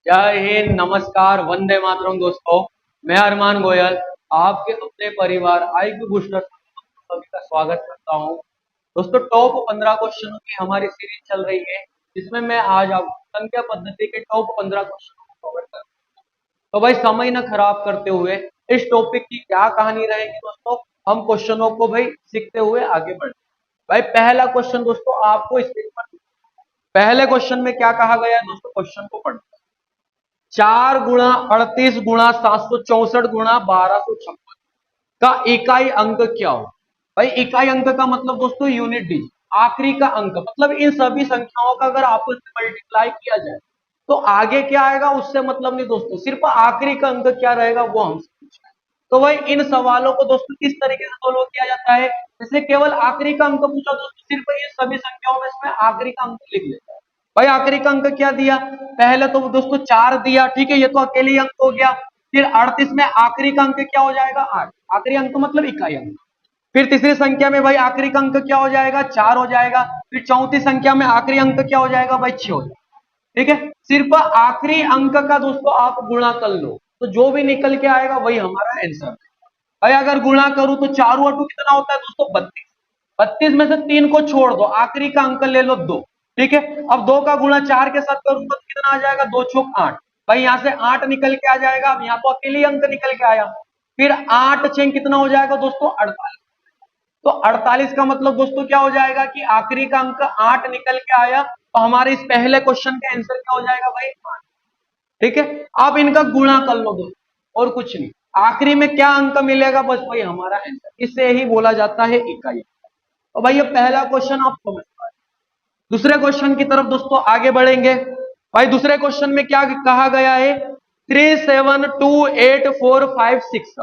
जय हिंद, नमस्कार, वंदे मातरम दोस्तों। मैं अरमान गोयल आपके अपने परिवार IQ बूस्टर सभी का स्वागत करता हूं। दोस्तों, टॉप 15 क्वेश्चनों की हमारी सीरीज चल रही है, जिसमें मैं आज आपको संख्या पद्धति के टॉप 15 क्वेश्चनों को कवर कर। तो भाई समय न खराब करते हुए इस टॉपिक की क्या कहानी रहेगी दोस्तों, हम क्वेश्चनों को भाई सीखते हुए आगे बढ़े। भाई पहला क्वेश्चन दोस्तों आपको स्क्रीन पर, पहले क्वेश्चन में क्या कहा गया है दोस्तों, क्वेश्चन को पढ़। 4 × 38 × 764 × 1256 का इकाई अंक क्या हो। भाई इकाई अंक का मतलब दोस्तों यूनिट डिजिट, आखिरी का अंक, मतलब इन सभी संख्याओं का अगर आपस में मल्टीप्लाई किया जाए तो आगे क्या आएगा उससे मतलब नहीं दोस्तों, सिर्फ आखिरी का अंक क्या रहेगा वो हमसे पूछा है। तो भाई इन सवालों को दोस्तों किस तरीके से सोल्व किया जाता है, जैसे केवल आखिरी का अंक पूछा दोस्तों, सिर्फ ये सभी संख्याओं में इसमें आखिरी का अंक लिख लेता है। भाई आखिरी का अंक क्या दिया, पहले तो दोस्तों 4 दिया, ठीक है, ये तो अकेले ही अंक हो गया। फिर 38 में आखिरी का अंक क्या हो जाएगा, 8, आखिरी अंक मतलब इकाई अंक। फिर तीसरी संख्या में भाई आखिरी का अंक क्या हो जाएगा, 4 हो जाएगा। फिर चौथी संख्या में आखिरी अंक क्या हो जाएगा भाई, 6 हो जाएगा। ठीक है, सिर्फ आखिरी अंक का दोस्तों आप गुणा कर लो तो जो भी निकल के आएगा वही हमारा आंसर है। भाई अगर गुणा करूं तो 4 और 2 कितना होता है दोस्तों, 32। 32 में से 3 को छोड़ दो, आखिरी का अंक ले लो 2। ठीक है, अब 2 का गुणा 4 के साथ करूंगा तो कितना आ जाएगा, 2 चौक 8। भाई यहाँ से 8 निकल के आ जाएगा, अब यहाँ तो अकेले अंक निकल के आया। फिर 8 6 कितना हो जाएगा दोस्तों, 48। तो 48 का मतलब दोस्तों क्या हो जाएगा कि आखिरी का अंक 8 निकल के आया, तो हमारे इस पहले क्वेश्चन का आंसर क्या हो जाएगा भाई, 8। ठीक है, आप इनका गुणा कर लो दोस्तों और कुछ नहीं, आखिरी में क्या अंक मिलेगा बस वही हमारा आंसर, इसे ही बोला जाता है इकाई। तो भाई ये पहला क्वेश्चन आप समझ पाए। दूसरे क्वेश्चन की तरफ दोस्तों आगे बढ़ेंगे। भाई दूसरे क्वेश्चन में क्या कहा गया है, 372845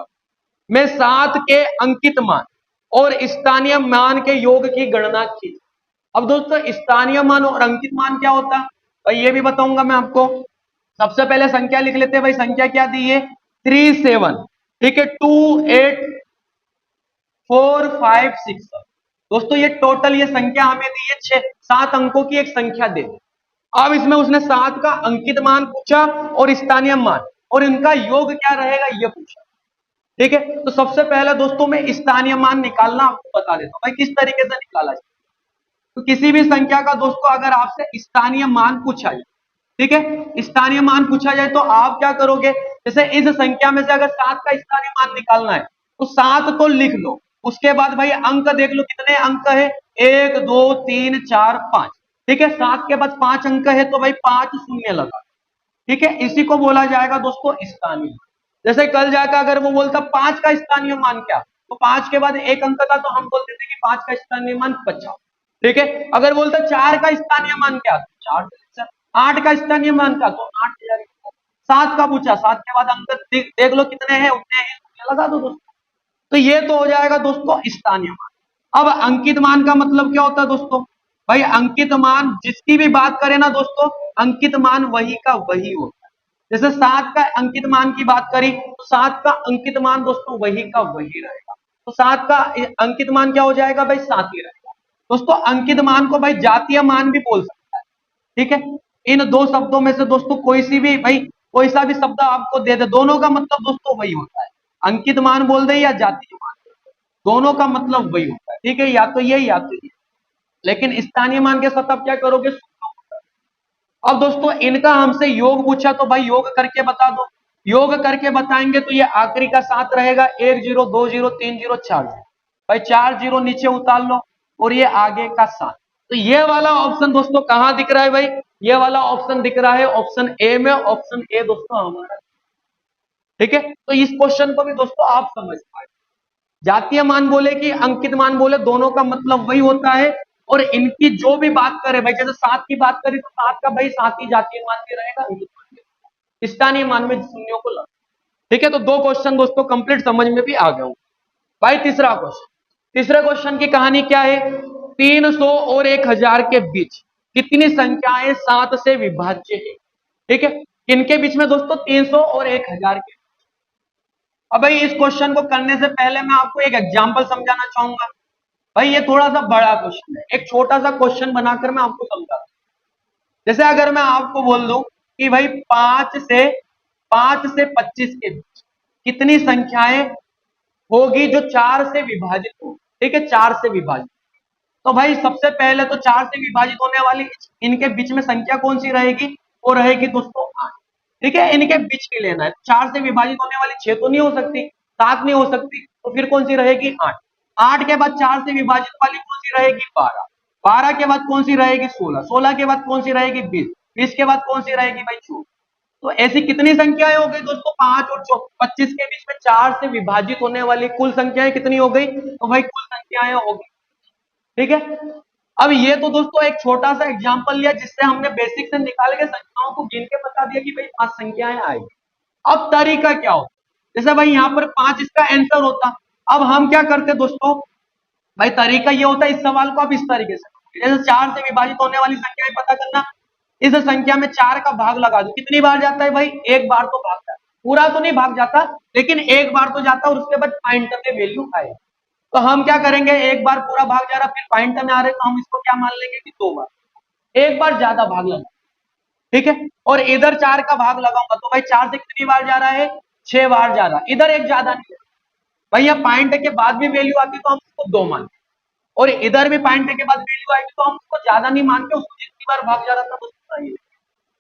में 7 के अंकित मान और स्थानीय मान के योग की गणना की। अब दोस्तों स्थानीय मान और अंकित मान क्या होता है भाई, ये भी बताऊंगा मैं आपको। सबसे पहले संख्या लिख लेते हैं। भाई संख्या क्या दी है, 37, ठीक है, 28456। दोस्तों ये टोटल ये संख्या हमें दी है, 7 अंकों की एक संख्या दे दी। अब इसमें उसने 7 का अंकित मान पूछा और स्थानीय मान, और इनका योग क्या रहेगा ये पूछा। ठीक है, तो सबसे पहले दोस्तों मैं स्थानीय मान निकालना आपको बता देता हूं भाई किस तरीके से निकाला जाए। तो किसी भी संख्या का दोस्तों अगर आपसे स्थानीय मान पूछा जाए, ठीक है, स्थानीय मान पूछा जाए तो आप क्या करोगे, जैसे इस संख्या में से अगर 7 का स्थानीय मान निकालना है तो 7 तो लिख लो, उसके बाद भाई अंक देख लो कितने अंक है, 1 2 3 4 5। ठीक है, 7 के बाद 5 अंक है तो भाई 5 शून्य लगा। ठीक है, इसी को बोला जाएगा दोस्तों स्थानीय मान। जैसे कल जाकर अगर वो बोलता 5 का स्थानीय मान क्या, तो 5 के बाद एक अंक था तो हम बोलते थे कि 5 का स्थानीय मान 50। ठीक है, अगर बोलता 4 का स्थानीय मान क्या, तो 4, 8 का स्थानीय मान क्या, तो 8 जाएगा। 7 का पूछा, 7 के बाद अंक देख लो कितने हैं, उतने हैं, लगा दो दोस्तों। तो ये तो हो जाएगा दोस्तों स्थानीय मान। अब अंकित मान का मतलब क्या होता है दोस्तों, भाई अंकित मान जिसकी भी बात करें ना दोस्तों, अंकित मान वही का वही होता है। जैसे 7 का अंकित मान की बात करी तो 7 का अंकित मान दोस्तों वही का वही रहेगा। तो 7 का अंकित मान क्या हो जाएगा भाई, 7 ही रहेगा। दोस्तों अंकित मान को भाई जातीय मान भी बोल सकता है। ठीक है, इन दो शब्दों में से दोस्तों कोई सी भी भाई कोई सा भी शब्द आपको दे दे, दोनों का मतलब दोस्तों वही होता है। अंकित मान बोल दे या जातीय मान, दोनों का मतलब वही होता है। ठीक है, या तो ये या तो ये, लेकिन स्थानीय मान के साथ आप क्या करोगे, अब दोस्तों इनका हमसे योग पूछा तो भाई योग करके बता दो। योग करके बताएंगे तो ये आखिरी का 7 रहेगा, 1 0 2 0 3 0 4 0। भाई 4 0 नीचे उतार लो और ये आगे का 7। तो ये वाला ऑप्शन दोस्तों कहां दिख रहा है भाई, ये वाला ऑप्शन दिख रहा है ऑप्शन ए में। ऑप्शन ए दोस्तों हमारा। ठीक है, तो इस क्वेश्चन को भी दोस्तों आप समझ पाए, जातीय मान बोले कि अंकित मान बोले दोनों का मतलब वही होता है। और इनकी जो भी बात करें भाई, जैसे 7 की बात करें तो 7 का भाई 7 ही जातीय मान भी रहेगा, अंकित मान भी रहेगा। स्थानीय मान में शून्यों को लगा। ठीक है, तो 2 क्वेश्चन दोस्तों कंप्लीट समझ में भी आ गए। भाई तीसरा क्वेश्चन, तीसरे क्वेश्चन की कहानी क्या है, 300 और 1000 के बीच कितनी संख्याएं 7 से विभाज्य है। ठीक है, इनके बीच में दोस्तों 300 और 1000 के। अब भाई इस क्वेश्चन को करने से पहले मैं आपको एक एग्जांपल समझाना चाहूंगा। भाई ये थोड़ा सा बड़ा क्वेश्चन है, एक छोटा सा क्वेश्चन बनाकर मैं आपको समझाता हूं। जैसे अगर मैं आपको बोल दूं कि भाई 5 से 25 के बीच कितनी संख्याएं होगी जो 4 से विभाजित हो। ठीक है, 4 से विभाजित। तो भाई सबसे पहले तो 4 से विभाजित होने वाली इनके बीच में संख्या कौन सी रहेगी, वो रहेगी दोस्तों 8। ठीक है, इनके बीच की लेना है। 4 से विभाजित होने वाली 6 तो नहीं हो सकती, 7 नहीं हो सकती, तो फिर कौन सी रहेगी 8। 8 के बाद 4 से विभाजित वाली कौन सी रहेगी 12। 12 के बाद कौन सी रहेगी 16। 16 के बाद कौन सी रहेगी 20। 20 के बाद कौन सी रहेगी भाई 24। तो ऐसी कितनी संख्याएं हो गई दोस्तों, 5 और 25 के बीच में 4 से विभाजित होने वाली कुल संख्याएं कितनी हो गई, तो भाई कुल संख्याएं हो गई। ठीक है, अब ये तो दोस्तों एक छोटा सा एग्जांपल लिया जिससे हमने बेसिक से निकाल के संख्याओं को गिन के बता दिया कि भाई 5 संख्याएं आएगी। अब तरीका क्या हो, जैसे भाई यहाँ पर 5 इसका आंसर होता। अब हम क्या करते दोस्तों, भाई तरीका ये होता है इस सवाल को आप इस तरीके से, जैसे 4 से विभाजित होने वाली संख्याएं पता करना, इस संख्या में 4 का भाग लगा दो। कितनी बार जाता है भाई, एक बार तो भागता है, पूरा तो नहीं भाग जाता लेकिन एक बार तो जाता है और उसके बाद पॉइंट में वैल्यू आएगी। तो हम क्या करेंगे, एक बार पूरा भाग जा रहा फिर पॉइंट में आ रहे तो हम इसको क्या मान लेंगे कि 2 बार, एक बार ज्यादा भाग लगा। ठीक है, और इधर 4 का भाग लगाऊंगा तो भाई 4 से कितनी बार जा रहा है, 6 बार जा रहा है, इधर एक ज्यादा नहीं है भाई। यहाँ पॉइंट के बाद भी वैल्यू आती तो हम उसको 2 मान, और इधर भी पॉइंट के बाद वैल्यू आएगी तो हम उसको ज्यादा नहीं मान के उसको जितनी बार भाग जा रहा था उतना ही।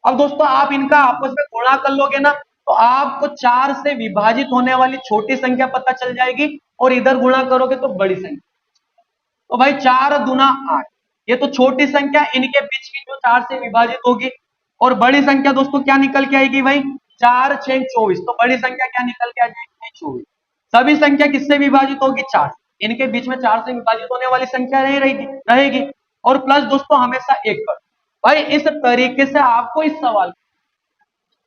अब दोस्तों आप इनका आपस में गुणा कर लोगे ना तो आपको 4 से विभाजित होने वाली छोटी संख्या पता चल जाएगी, और इधर गुणा करोगे तो बड़ी संख्या। तो भाई 4 दूना 8, ये तो छोटी संख्या, इनके बीच की जो 4 से विभाजित होगी। और बड़ी संख्या दोस्तों क्या निकल के आएगी भाई, 4 6 24। तो बड़ी संख्या क्या निकल के आ जाएगी 24। सभी संख्या किससे विभाजित होगी, 4। इनके बीच में 4 से विभाजित होने वाली संख्या नहीं रहेगी। और प्लस दोस्तों हमेशा 1 कर। भाई इस तरीके से आपको इस सवाल,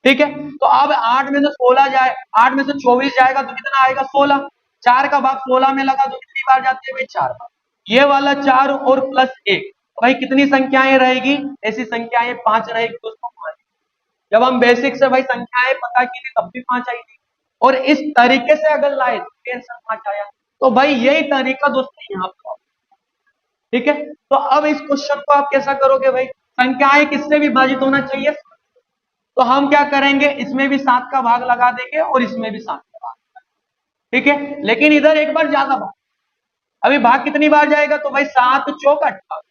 ठीक है, तो अब 8 में से 16 जाए, 8 में से 24 जाएगा तो कितना आएगा 16। 4 का भाग 16 में लगा तो कितनी बार जाती है भाई 4 बार। ये वाला 4 और प्लस 1, भाई कितनी संख्याएं रहेगी, ऐसी संख्याएं 5 रहेगी दोस्तों 5। जब हम बेसिक से भाई संख्याएं पता की थी तब भी 5 आई थी, और इस तरीके से अगर लाए तो आंसर 5 आया। तो भाई यही तरीका दोस्तों यहाँ पर। ठीक है, तो अब इस क्वेश्चन को आप कैसा करोगे भाई, संख्याएं किससे विभाजित होना चाहिए, तो हम क्या करेंगे, इसमें भी 7 का भाग लगा देंगे और इसमें भी 7 का भाग। ठीक है, लेकिन इधर एक बार ज्यादा भाग, अभी भाग कितनी बार जाएगा, तो भाई 7 चौक 28,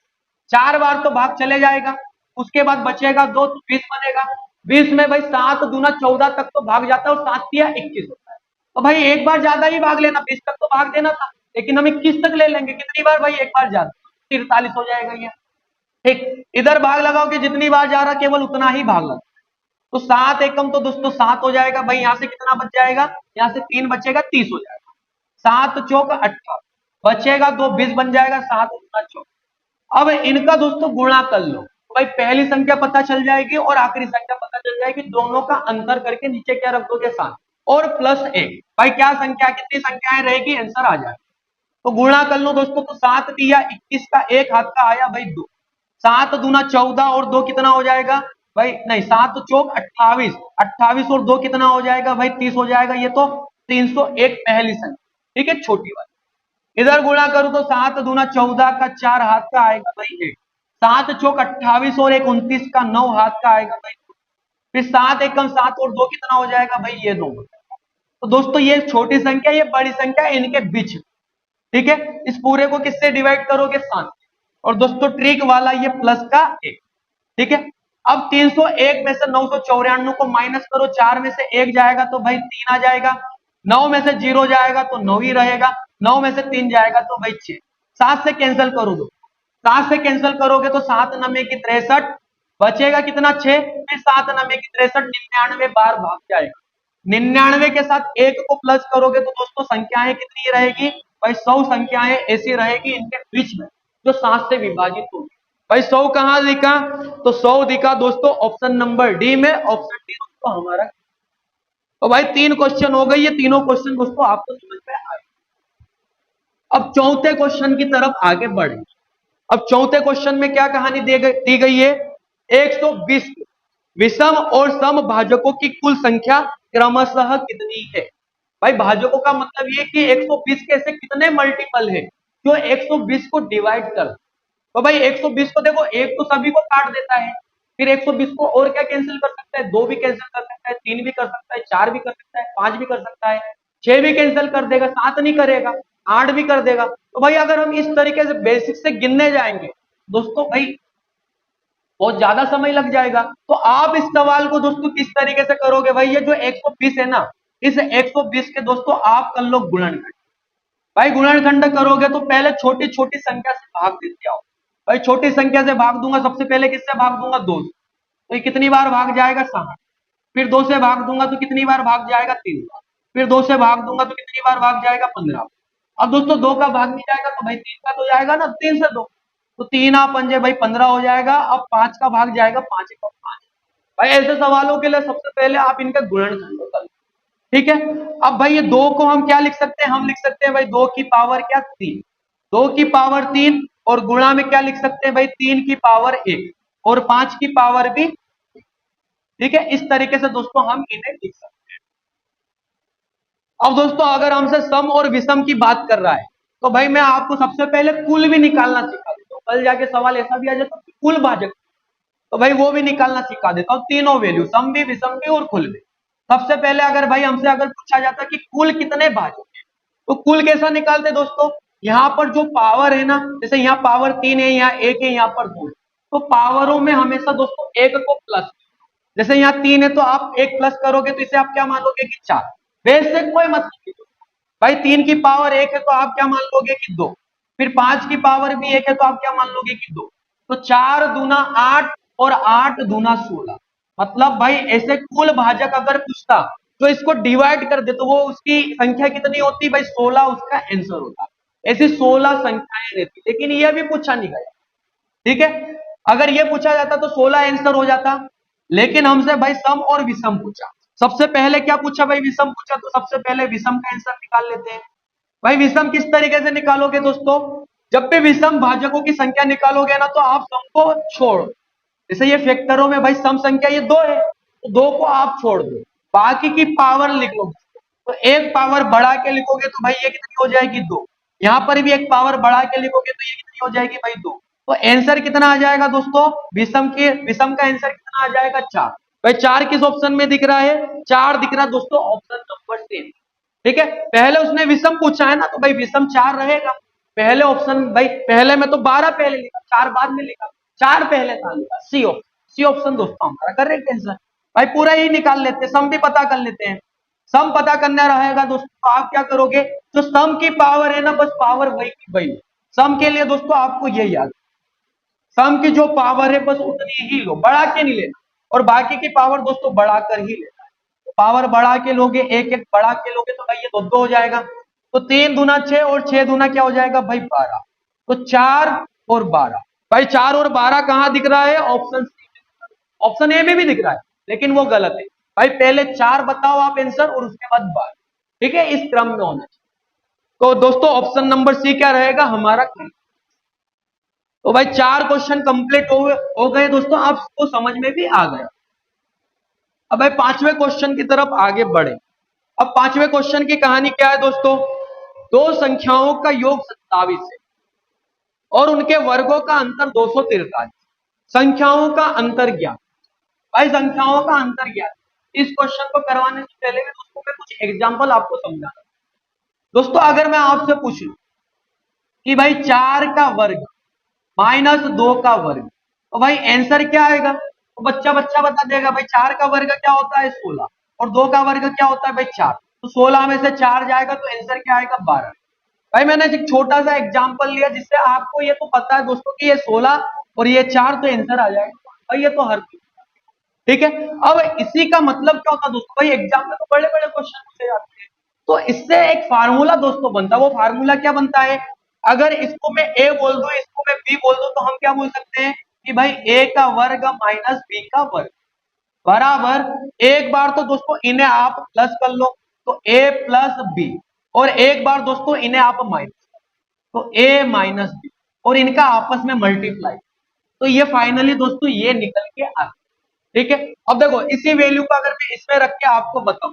4 बार तो भाग चले जाएगा। उसके बाद बचेगा 2 तो 20 बनेगा। 20 में भाई 7 दूना 14 तक तो भाग जाता है और 7 तिया 21 होता है। तो भाई एक बार ज्यादा ही भाग लेना, 20 तक तो भाग देना था, लेकिन हम 21 तक ले लेंगे। कितनी बार भाई, एक बार ज्यादा, 43 हो जाएगा ये। ठीक, इधर भाग लगाओ कि जितनी बार जा रहा केवल उतना ही भाग लगा। तो 7 एकम तो दोस्तों 7 हो जाएगा भाई, यहां से कितना बच जाएगा, यहां से 3 बचेगा 30 हो जाएगा। 7 चौक 18 बचेगा 2 20 बन जाएगा, 7 गुना 24। अब इनका दोस्तों गुणा कर लो तो भाई पहली संख्या पता चल जाएगी और आखिरी संख्या पता चल जाएगी, दोनों का अंतर करके नीचे क्या रख दोगे 7 और प्लस 1। भाई क्या संख्या, कितनी संख्याएं रहेगी, आंसर आ जाएगा। तो गुणा कर लो दोस्तों, तो 7 दिया 21 का एक हाथ का आया भाई 2। 7 दूना 14 और 2 कितना हो जाएगा भाई, नहीं 7 चौक 28, 28 और 2 कितना हो जाएगा भाई 30 हो जाएगा। ये तो 301 पहली संख्या, ठीक है, छोटी वाली। इधर गुणा करूं तो 7 दूना 14 का 4 हाथ का आएगा भाई 8। 7 चौक 28 और 1 29 का 9 हाथ का आएगा भाई। फिर 7 एकम 7 और 2 कितना हो जाएगा भाई, ये 2 हो जाएगा। तो दोस्तों ये छोटी संख्या, ये बड़ी संख्या, इनके बीच, ठीक है, इस पूरे को किससे डिवाइड करोगे 7। और दोस्तों ट्रिक वाला ये प्लस का 1। ठीक है, अब 301 में से 994 को माइनस करो, 4 में से 1 जाएगा तो भाई 3 आ जाएगा, 9 में से 0 जाएगा तो 9 ही रहेगा, 9 में से 3 जाएगा तो भाई 6। 7 से कैंसिल करो दो, 7 से कैंसिल करोगे तो 7 9 की 63, बचेगा कितना 6। फिर 7 9 की 63, 99 बार भाग जाएगा। 99 के साथ 1 को प्लस करोगे तो दोस्तों संख्याएं कितनी रहेगी भाई, 100 संख्याएं ऐसी रहेगी इनके बीच में जो 7 से विभाजित होगी। भाई 100 कहां दिखा, तो 100 दिखा दोस्तों ऑप्शन नंबर डी में, ऑप्शन डी दोस्तों हमारा। तो भाई 3 क्वेश्चन हो गए, ये तीनों क्वेश्चन दोस्तों आपको समझ में आए। अब चौथे क्वेश्चन की तरफ आगे बढ़े। अब चौथे क्वेश्चन में क्या कहानी दी गई है, 120 विषम और सम भाजकों की कुल संख्या क्रमशः कितनी है। भाई भाजकों का मतलब ये कि 120 के ऐसे कितने मल्टीपल है जो 120 को डिवाइड कर। तो भाई 120 को देखो, एक तो सभी को काट देता है, फिर 120 को और क्या कैंसिल कर सकता है, 2 भी कैंसिल कर सकता है, 3 भी कर सकता है, 4 भी कर सकता है, 5 भी कर सकता है, 6 भी कैंसिल कर देगा, 7 नहीं करेगा, 8 भी कर देगा। तो भाई अगर हम इस तरीके से बेसिक से गिनने जाएंगे दोस्तों, भाई बहुत ज्यादा समय लग जाएगा। तो आप इस सवाल को दोस्तों किस तरीके से करोगे, भाई ये जो 120 है ना, इस 120 के दोस्तों आप कर लो गुणनखंड। भाई गुणनखंड करोगे तो पहले छोटी छोटी संख्या से भाग देते आओ। भाई छोटी संख्या से भाग दूंगा, सबसे पहले किससे भाग दूंगा, 2 से। तो ये कितनी बार भाग जाएगा, 7। फिर 2 से भाग दूंगा तो कितनी बार भाग जाएगा, 3 बार। फिर 2 से भाग दूंगा तो कितनी बार भाग जाएगा, 15। अब दोस्तों 2 का भाग नहीं जाएगा तो भाई 3 का तो जाएगा ना, 3 से 2। तो 3 आ पंजे भाई 15 हो जाएगा। अब 5 का भाग जाएगा, 5 का 5। भाई ऐसे सवालों के लिए सबसे पहले आप इनका गुणनखंड कर लो। ठीक है। अब भाई ये 2 को हम क्या लिख सकते हैं, हम लिख सकते हैं भाई 2 की पावर क्या, 3। 2 की पावर 3, और गुणा में क्या लिख सकते हैं भाई, 3 की पावर 1, और 5 की पावर भी। ठीक है, इस तरीके से दोस्तों हम इन्हें लिख सकते हैं। अब दोस्तों अगर हमसे सम और विषम की बात कर रहा है, तो भाई मैं आपको सबसे पहले कुल भी निकालना सिखा देता हूँ। कल जाके सवाल ऐसा भी आ जाता है कुल भाजक, तो भाई वो भी निकालना सिखा देता हूँ। तीनों वैल्यू, सम भी, विषम भी और कुल भी। सबसे पहले अगर भाई हमसे अगर पूछा जाता कि कुल कितने भाजक है, तो कुल कैसा निकालते दोस्तों, यहाँ पर जो पावर है ना, जैसे यहाँ पावर 3 है, यहाँ 1 है, यहाँ पर 2। तो पावरों में हमेशा दोस्तों 1 को प्लस, जैसे यहाँ 3 है तो आप 1 प्लस करोगे तो इसे आप क्या मान लोगे कि 4। वैसे कोई मतलब नहीं। भाई 3 की पावर 1 है तो आप क्या मान लोगे कि 2। फिर 5 की पावर भी 1 है तो आप क्या मान लोगे कि 2। तो 4 दूना 8 और 8 दूना 16। मतलब भाई ऐसे कुल भाजक अगर पूछता तो इसको डिवाइड कर दे तो वो उसकी संख्या कितनी होती, भाई 16 उसका आंसर होता। ऐसी 16 संख्याएं रहती, लेकिन यह भी पूछा नहीं गया। ठीक है, अगर ये पूछा जाता तो 16 आंसर हो जाता। लेकिन हमसे भाई सम और विषम पूछा। सबसे पहले क्या पूछा भाई, विषम पूछा, तो सबसे पहले विषम का आंसर निकाल लेते हैं। भाई विषम किस तरीके से निकालोगे दोस्तों, जब भी विषम भाजकों की संख्या निकालोगे ना तो आप सम को छोड़, जैसे ये फैक्टरों में भाई सम संख्या ये 2 है, तो 2 को आप छोड़ दो, बाकी की पावर लिख लो। तो एक पावर बढ़ा के लिखोगे तो भाई ये कितनी हो जाएगी, 2। यहां पर भी एक पावर बढ़ा के लिखोगे तो ये कितनी हो जाएगी भाई, 2। तो आंसर कितना आ जाएगा दोस्तों, विषम का आंसर कितना आ जाएगा, 4। भाई 4 किस ऑप्शन में दिख रहा है, 4 दिख रहा है दोस्तों ऑप्शन नंबर 3। ठीक है, पहले उसने विषम पूछा है ना तो भाई विषम 4 रहेगा। पहले ऑप्शन भाई, पहले में तो 12 पहले लिखा, 4 बाद में लिखा, 4 पहले था लिखा, सी ऑप्शन। सी ऑप्शन दोस्तों हमारा करेक्ट आंसर। भाई पूरा ही निकाल लेते हैं, सम भी पता कर लेते हैं। सम पता करना रहेगा दोस्तों तो आप क्या करोगे, जो सम की पावर है ना बस पावर वही की वही। सम के लिए दोस्तों आपको ये याद, सम की जो पावर है बस उतनी ही लो, बढ़ा के नहीं लेना। और बाकी की पावर दोस्तों बढ़ा कर ही लेना है। तो पावर बढ़ा के लोगे, एक एक बढ़ा के लोगे तो भाई ये दो दो हो जाएगा। तो 3 दूना 6 और 6 दूना क्या हो जाएगा भाई 12। तो 4 और 12। भाई 4 और 12 कहां दिख रहा है, ऑप्शन सी। ऑप्शन ए में भी दिख रहा है लेकिन वो गलत है। भाई पहले 4 बताओ आप आंसर और उसके बाद 12। ठीक है, इस क्रम में होना चाहिए। तो दोस्तों ऑप्शन नंबर सी क्या रहेगा हमारा। तो भाई 4 क्वेश्चन कंप्लीट हो गए दोस्तों, आपको समझ में भी आ गया। अब भाई 5वें क्वेश्चन की तरफ आगे बढ़े। अब 5वें क्वेश्चन की कहानी क्या है दोस्तों, दो संख्याओं का योग 27 है और उनके वर्गों का अंतर 243। संख्याओं का अंतर ज्ञात। भाई संख्याओं का अंतर ज्ञात, इस क्वेश्चन को करवाने से पहले भी दोस्तों मैं कुछ एग्जांपल आपको समझाना। दोस्तों अगर मैं आपसे पूछूं कि भाई 4 का वर्ग माइनस 2 का वर्ग, तो भाई आंसर क्या आएगा, तो बच्चा बच्चा बता देगा। भाई 4 का वर्ग क्या होता है 16, और 2 का वर्ग क्या होता है भाई 4। तो 16 में से 4 जाएगा तो आंसर क्या आएगा 12। भाई मैंने एक छोटा सा एग्जांपल लिया जिससे आपको ये तो पता है दोस्तों कि ये 16 और ये 4 तो आंसर आ जाएगा। भाई ये तो हर चीज। ठीक है, अब इसी का मतलब क्या होता है दोस्तों, भाई एग्जाम में तो बड़े बड़े क्वेश्चन पूछे जाते हैं। तो इससे एक फार्मूला दोस्तों बनता है। वो फार्मूला क्या बनता है, अगर इसको मैं ए बोल दूं, इसको मैं बी बोल दूं, तो हम क्या बोल सकते हैं कि भाई ए का वर्ग माइनस बी का वर्ग बराबर। एक बार तो दोस्तों इन्हें आप प्लस कर लो तो ए प्लस बी, और एक बार दोस्तों इन्हें आप माइनस, तो ए माइनस बी, और इनका आपस में मल्टीप्लाई। तो ये फाइनली दोस्तों ये निकल के आ। ठीक है, अब देखो इसी वैल्यू को अगर मैं इसमें रख के आपको बताऊं,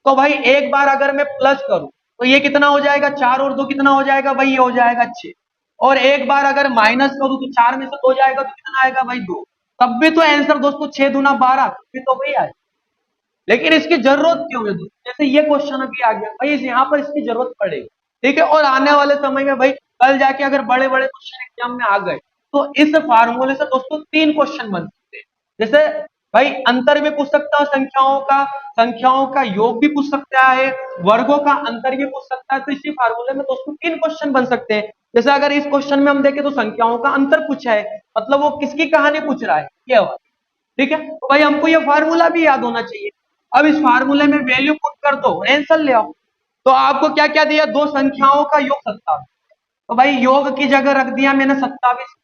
तो भाई एक बार अगर मैं प्लस करूं तो ये कितना हो जाएगा, 4 और 2 कितना हो जाएगा भाई, ये हो जाएगा 6। और एक बार अगर माइनस करूं तो 4 में से 2 जाएगा तो कितना आएगा भाई 2। तब भी तो आंसर दोस्तों 6 दूना 12, तब भी तो वही आए। लेकिन इसकी जरूरत क्यों है दोस्तों? जैसे ये क्वेश्चन अभी आ गया भाई, यहाँ पर इसकी जरूरत पड़ेगी, ठीक है। और आने वाले समय में भाई कल जाके अगर बड़े बड़े क्वेश्चन एग्जाम में आ गए तो इस फार्मूले से दोस्तों 3 क्वेश्चन बन सकते हैं। जैसे भाई अंतर भी पूछ सकता है संख्याओं का योग भी पूछ सकता है, वर्गों का अंतर भी पूछ सकता है। तो इसी फार्मूले में दोस्तों 3 क्वेश्चन बन सकते हैं। जैसे अगर इस क्वेश्चन में हम देखें तो संख्याओं का अंतर पूछा है, मतलब वो किसकी कहानी पूछ रहा है, ये वाला, ठीक है। तो भाई हमको ये फार्मूला भी याद होना चाहिए। अब इस फार्मूले में वैल्यू पुट कर दो, आंसर ले आओ। तो आपको क्या क्या दिया, दो संख्याओं का योग 27, तो भाई योग की जगह रख दिया मैंने 27,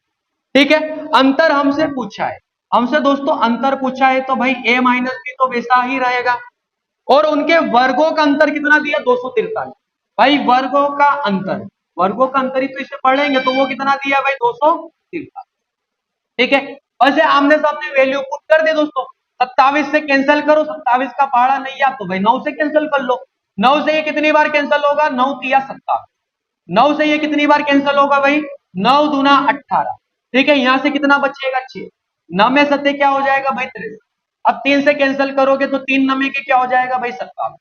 ठीक है। अंतर हमसे पूछा है, हमसे दोस्तों अंतर पूछा है, तो भाई a माइनस बी तो वैसा ही रहेगा। और उनके वर्गों का अंतर कितना दिया, 243। भाई वर्गों का अंतर ही तो इसे पढ़ेंगे, तो वो कितना दिया भाई, 243, ठीक है। वैसे आमने सामने वैल्यू पुट कर दे दोस्तों, 27 से कैंसिल करो, 27 का पहाड़ा नहीं है तो भाई 9 से कैंसिल कर लो। 9 से ये कितनी बार कैंसिल होगा, 9 तिया 27, 9 से ये कितनी बार कैंसिल होगा भाई, 9 दूना 18, ठीक है। यहां से कितना बचेगा, 6, 9 में 7 क्या हो जाएगा भाई, 63। अब 3 से कैंसिल करोगे तो 3 नमे के क्या हो जाएगा भाई, 27।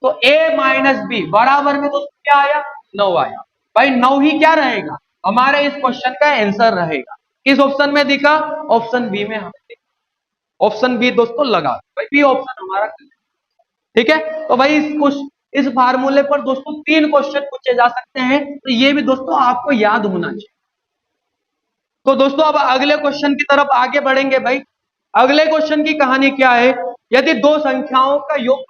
तो a माइनस बी बराबर में दोस्तों क्या आया, 9 आया। भाई 9 ही क्या रहेगा, हमारे इस क्वेश्चन का आंसर रहेगा। किस ऑप्शन में दिखा, ऑप्शन बी में हमें दिखा। ऑप्शन बी दोस्तों लगा भाई, बी ऑप्शन हमारा, ठीक है। तो भाई इस फार्मूले पर दोस्तों 3 क्वेश्चन पूछे जा सकते हैं, तो ये भी दोस्तों आपको याद होना चाहिए। तो दोस्तों अब अगले क्वेश्चन की तरफ आगे बढ़ेंगे भाई। अगले क्वेश्चन की कहानी क्या है, यदि दो संख्याओं का योग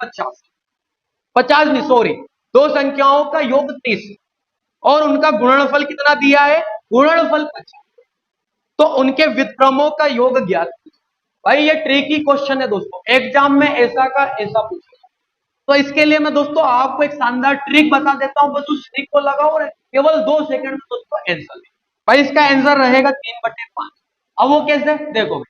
50 नहीं सॉरी, दो संख्याओं का योग 30 और उनका गुणनफल कितना दिया है, गुणनफल 50, तो उनके व्युत्क्रमों का योग ज्ञात। भाई ये ट्रिकी क्वेश्चन है दोस्तों, एग्जाम में ऐसा का ऐसा पूछेगा। तो इसके लिए मैं दोस्तों आपको एक शानदार ट्रिक बता देता हूं, बस उस ट्रिक को लगाओ और केवल 2 सेकंड में दोस्तों आंसर। भाई इसका आंसर रहेगा 3/5। अब वो कैसे, देखो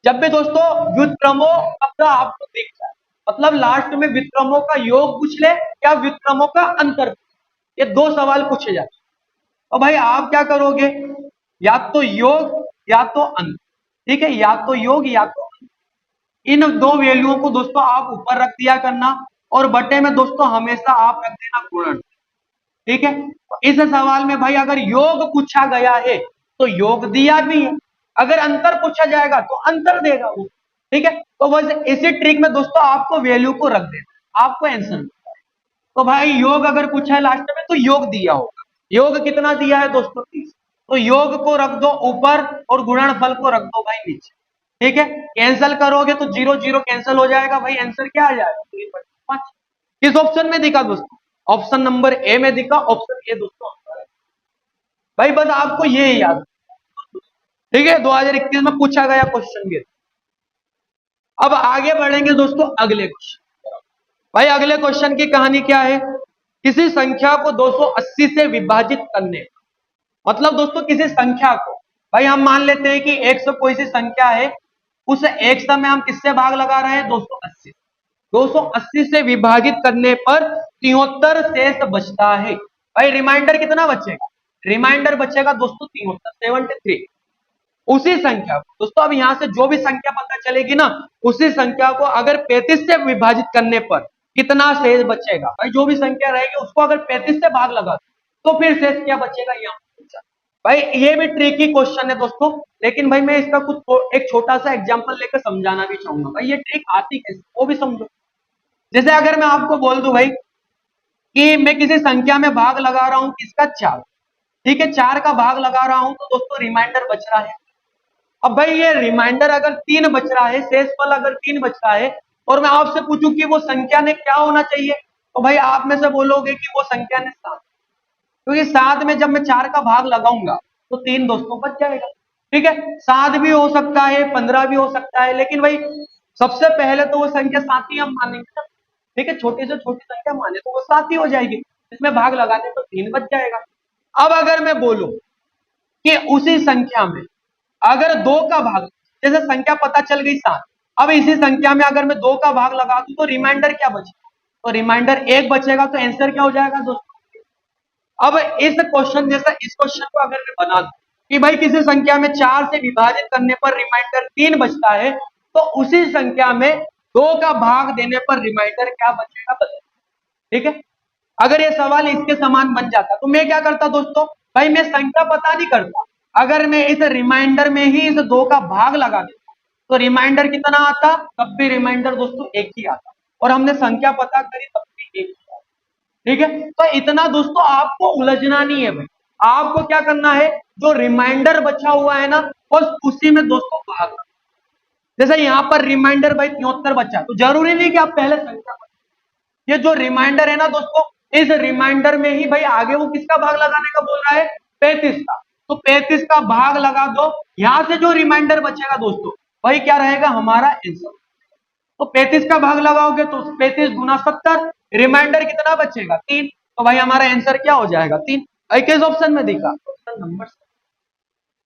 जब भी दोस्तों व्युत्क्रमों शब्द आपको दिख जाए, मतलब लास्ट में व्युत्क्रमों का योग पूछ ले या व्युत्क्रमों का अंतर, ये 2 सवाल पूछे जाते हैं। तो भाई आप क्या करोगे, या तो योग या तो अंतर, ठीक है, या तो योग या तो अंतर। इन 2 वैल्यूओं को दोस्तों आप ऊपर रख दिया करना और बटे में दोस्तों हमेशा आप रख देना गुणन, ठीक है। तो इस सवाल में भाई अगर योग पूछा गया है तो योग दिया भी है, अगर अंतर पूछा जाएगा तो अंतर देगा वो, ठीक है। तो बस इसी ट्रिक में दोस्तों आपको वैल्यू को रख देना, आपको आंसर। तो भाई योग अगर पूछा है लास्ट में तो योग दिया होगा, योग कितना दिया है दोस्तों, 30, तो योग को रख दो ऊपर और गुणनफल को रख दो भाई नीचे, ठीक है। कैंसिल करोगे तो 0 0 कैंसिल हो जाएगा, भाई आंसर क्या आ जाएगा, 3/5। किस ऑप्शन में दिखा दोस्तों, ऑप्शन नंबर ए में दिखा, ऑप्शन ए दोस्तों भाई बस आपको ये याद, ठीक है। 2021 में पूछा गया क्वेश्चन ये। अब आगे बढ़ेंगे दोस्तों अगले क्वेश्चन। भाई अगले क्वेश्चन की कहानी क्या है, किसी संख्या को 280 से विभाजित करने, मतलब दोस्तों किसी संख्या को, भाई हम मान लेते हैं कि 100 कोई सी संख्या है, उस 100 में हम किससे भाग लगा रहे हैं, 280। 280 से विभाजित करने पर 73 शेष बचता है। भाई रिमाइंडर कितना बचेगा, रिमाइंडर बचेगा दोस्तों 73। उसी संख्या को दोस्तों, अब यहां से जो भी संख्या पता चलेगी ना, उसी संख्या को अगर 35 से विभाजित करने पर कितना शेष बचेगा, भाई जो भी संख्या रहेगी उसको अगर 35 से भाग लगा तो फिर शेष क्या बचेगा, यहाँ भाई ये भी ट्रिकी क्वेश्चन है दोस्तों, लेकिन भाई मैं इसका कुछ एक छोटा सा एग्जांपल लेकर समझाना भी चाहूंगा। भाई ये ट्रिक आती कैसे वो भी समझो। जैसे अगर मैं आपको बोल दूं भाई कि मैं किसी संख्या में भाग लगा रहा हूं किसका, 4, ठीक है, 4 का भाग लगा रहा हूं तो दोस्तों रिमाइंडर बच रहा है। अब भाई ये रिमाइंडर अगर 3 बच रहा है, शेषफल अगर 3 बच रहा है, और मैं आपसे पूछूं कि वो संख्या ने क्या होना चाहिए, तो भाई आप में से बोलोगे कि वो संख्या ने 7, क्योंकि 7 में जब मैं 4 का भाग लगाऊंगा तो 3 दोस्तों बच जाएगा, ठीक है। 7 भी हो सकता है, 15 भी हो सकता है, लेकिन भाई सबसे पहले तो वो संख्या 7 ही हम मानेंगे ना, ठीक है, छोटी से छोटी संख्या माने तो वो 7 ही हो जाएगी, इसमें भाग लगाने तो 3 बच जाएगा। अब अगर मैं बोलूं कि उसी संख्या में अगर 2 का भाग, जैसे संख्या पता चल गई 7, अब इसी संख्या में अगर मैं 2 का भाग लगा दूं तो रिमाइंडर क्या बचेगा, तो रिमाइंडर 1 बचेगा, तो आंसर क्या हो जाएगा दोस्तों। अब इस क्वेश्चन जैसा इस क्वेश्चन को अगर मैं बना दूं कि भाई किसी संख्या में 4 से विभाजित करने पर रिमाइंडर 3 बचता है, तो उसी संख्या में 2 का भाग देने पर रिमाइंडर क्या बचेगा बताइए। ठीक है, अगर ये सवाल इसके समान बन जाता तो मैं क्या करता दोस्तों, भाई मैं संख्या पता नहीं करता, अगर मैं इस रिमाइंडर में ही इस 2 का भाग लगा देता तो रिमाइंडर कितना आता, तब भी रिमाइंडर दोस्तों 1 ही आता, और हमने संख्या पता करी तब भी 1 ही आता। ठीक है, तो इतना दोस्तों आपको उलझना नहीं है भाई, आपको क्या करना है, जो रिमाइंडर बचा हुआ है ना बस उसी में दोस्तों भाग करना। जैसे यहाँ पर रिमाइंडर भाई 73 बचा, तो जरूरी नहीं कि आप पहले संख्या, ये जो रिमाइंडर है ना दोस्तों, इस रिमाइंडर में ही भाई आगे वो किसका भाग लगाने का बोल रहा है, 35 का, तो 35 का भाग लगा दो, यहां से जो रिमाइंडर बचेगा दोस्तों वही क्या रहेगा हमारा आंसर। तो 35 का भाग लगाओगे तो 35 गुना 70, रिमाइंडर कितना बचेगा 3, तो भाई हमारा आंसर क्या हो जाएगा 3। किस ऑप्शन में दिखा, ऑप्शन नंबर।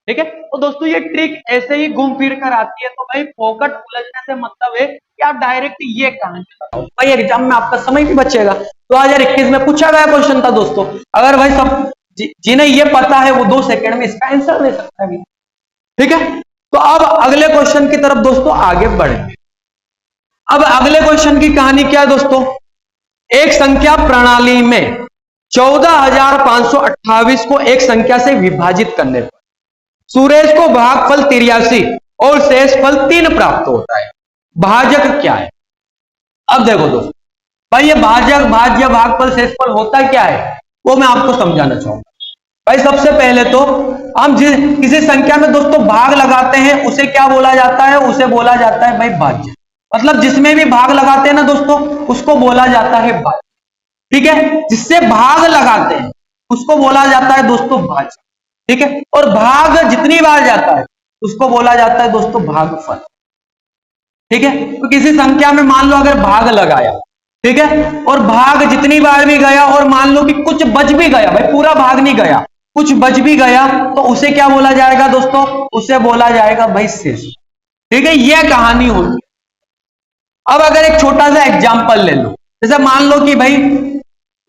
ठीक है, तो दोस्तों ये ट्रिक ऐसे ही घूम फिर कर आती है, तो भाई फोकट उलझने से मतलब है कि आप डायरेक्ट ये कहानी बताओ, भाई एग्जाम में आपका समय भी बचेगा। 2021 में पूछा गया क्वेश्चन था दोस्तों, अगर भाई सब जिन्हें ये पता है वो 2 सेकंड में इसका आंसर दे सकता है। ठीक है, तो अब अगले क्वेश्चन की तरफ दोस्तों आगे बढ़ेंगे। अब अगले क्वेश्चन की कहानी क्या है दोस्तों, एक संख्या प्रणाली में 14,528 को एक संख्या से विभाजित करने पर सुरेश को भागफल 83 और शेषफल 3 प्राप्त होता है, भाजक क्या है। अब देखो दोस्तों, भाई ये भाजक, भाज्य, भागफल, शेषफल होता क्या है वो मैं आपको समझाना चाहूंगा। भाई सबसे पहले तो हम किसी संख्या में दोस्तों भाग लगाते हैं उसे क्या बोला जाता है, उसे बोला जाता है भाई भाज्य, मतलब जिसमें भी भाग लगाते हैं ना दोस्तों उसको बोला जाता है भाज्य। ठीक है, जिससे भाग लगाते हैं उसको बोला जाता है दोस्तों भाज्य। ठीक है, और भाग जितनी बार जाता है उसको बोला जाता है दोस्तों भागफल। ठीक है, तो किसी संख्या में मान लो अगर भाग लगाया, ठीक है, और भाग जितनी बार भी गया और मान लो कि कुछ बच भी गया, भाई पूरा भाग नहीं गया, कुछ बच भी गया, तो उसे क्या बोला जाएगा दोस्तों, उसे बोला जाएगा भाई शेष। ठीक है, यह कहानी होगी। अब अगर एक छोटा सा एग्जाम्पल ले लो, जैसे मान लो कि भाई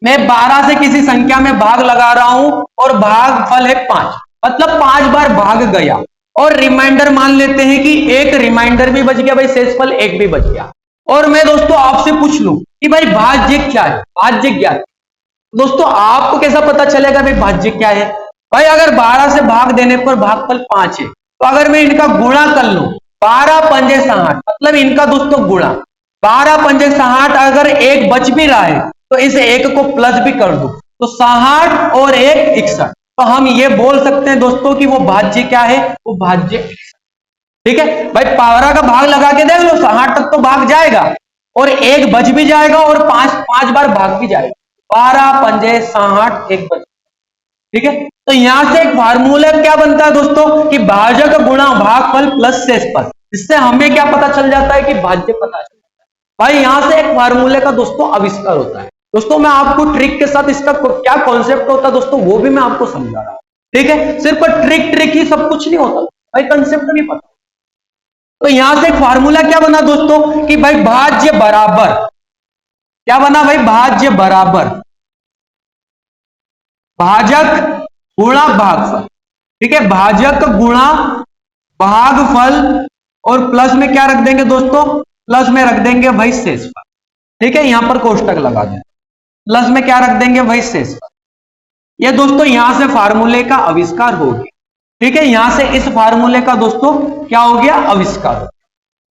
मैं 12 से किसी संख्या में भाग लगा रहा हूं और भागफल है 5, मतलब 5 बार भाग गया, और रिमाइंडर मान लेते हैं कि एक रिमाइंडर भी बच गया, भाई शेषफल 1 भी बच गया। और मैं दोस्तों आपसे पूछ लूं कि भाई भाज्य क्या है, भाज्य क्या है, दोस्तों आपको कैसा पता चलेगा भाई भाज्य क्या है। भाई अगर 12 से भाग देने पर भागफल 5 है, तो अगर मैं इनका गुणा कर लूं 12 पंजे 60, मतलब इनका दोस्तों गुणा 12 पंजे 60, अगर एक बच भी रहा है तो इस एक को प्लस भी कर दो तो 60 और 1 61, तो हम ये बोल सकते हैं दोस्तों कि वो भाज्य क्या है, वो भाज्य। ठीक है भाई, 12 का भाग लगा के देख लो 60 तक तो भाग जाएगा, और एक बच भी जाएगा और 5 बार भाग भी जाएगा, 12 पंजे 60 एक बच। ठीक है, तो यहां से एक फार्मूला क्या बनता है दोस्तों कि भाजक गुणा भागफल प्लस शेषफल, इससे हमें क्या पता चल जाता है कि भाज्य पता चल जाता है। भाई यहां से एक फार्मूले का दोस्तों आविष्कार होता है। दोस्तों मैं आपको ट्रिक के साथ इसका क्या कॉन्सेप्ट होता है दोस्तों वो भी मैं आपको समझा रहा हूं। ठीक है, सिर्फ ट्रिक ही सब कुछ नहीं होता भाई, कंसेप्ट नहीं पता। तो यहां से एक फार्मूला क्या बना दोस्तों कि भाई भाज्य बराबर, क्या बना भाई, भाज्य बराबर भाजक गुणा भागफल। ठीक है, भाजक गुणा भागफल, और प्लस में क्या रख देंगे दोस्तों, प्लस में रख देंगे भाई शेषफल। ठीक है, यहां पर कोष्टक लगा दें, प्लस में क्या रख देंगे भाई शेषफल। ये दोस्तों यहां से फार्मूले का आविष्कार हो गया। ठीक है, यहां से इस फार्मूले का दोस्तों क्या हो गया, आविष्कार हो गया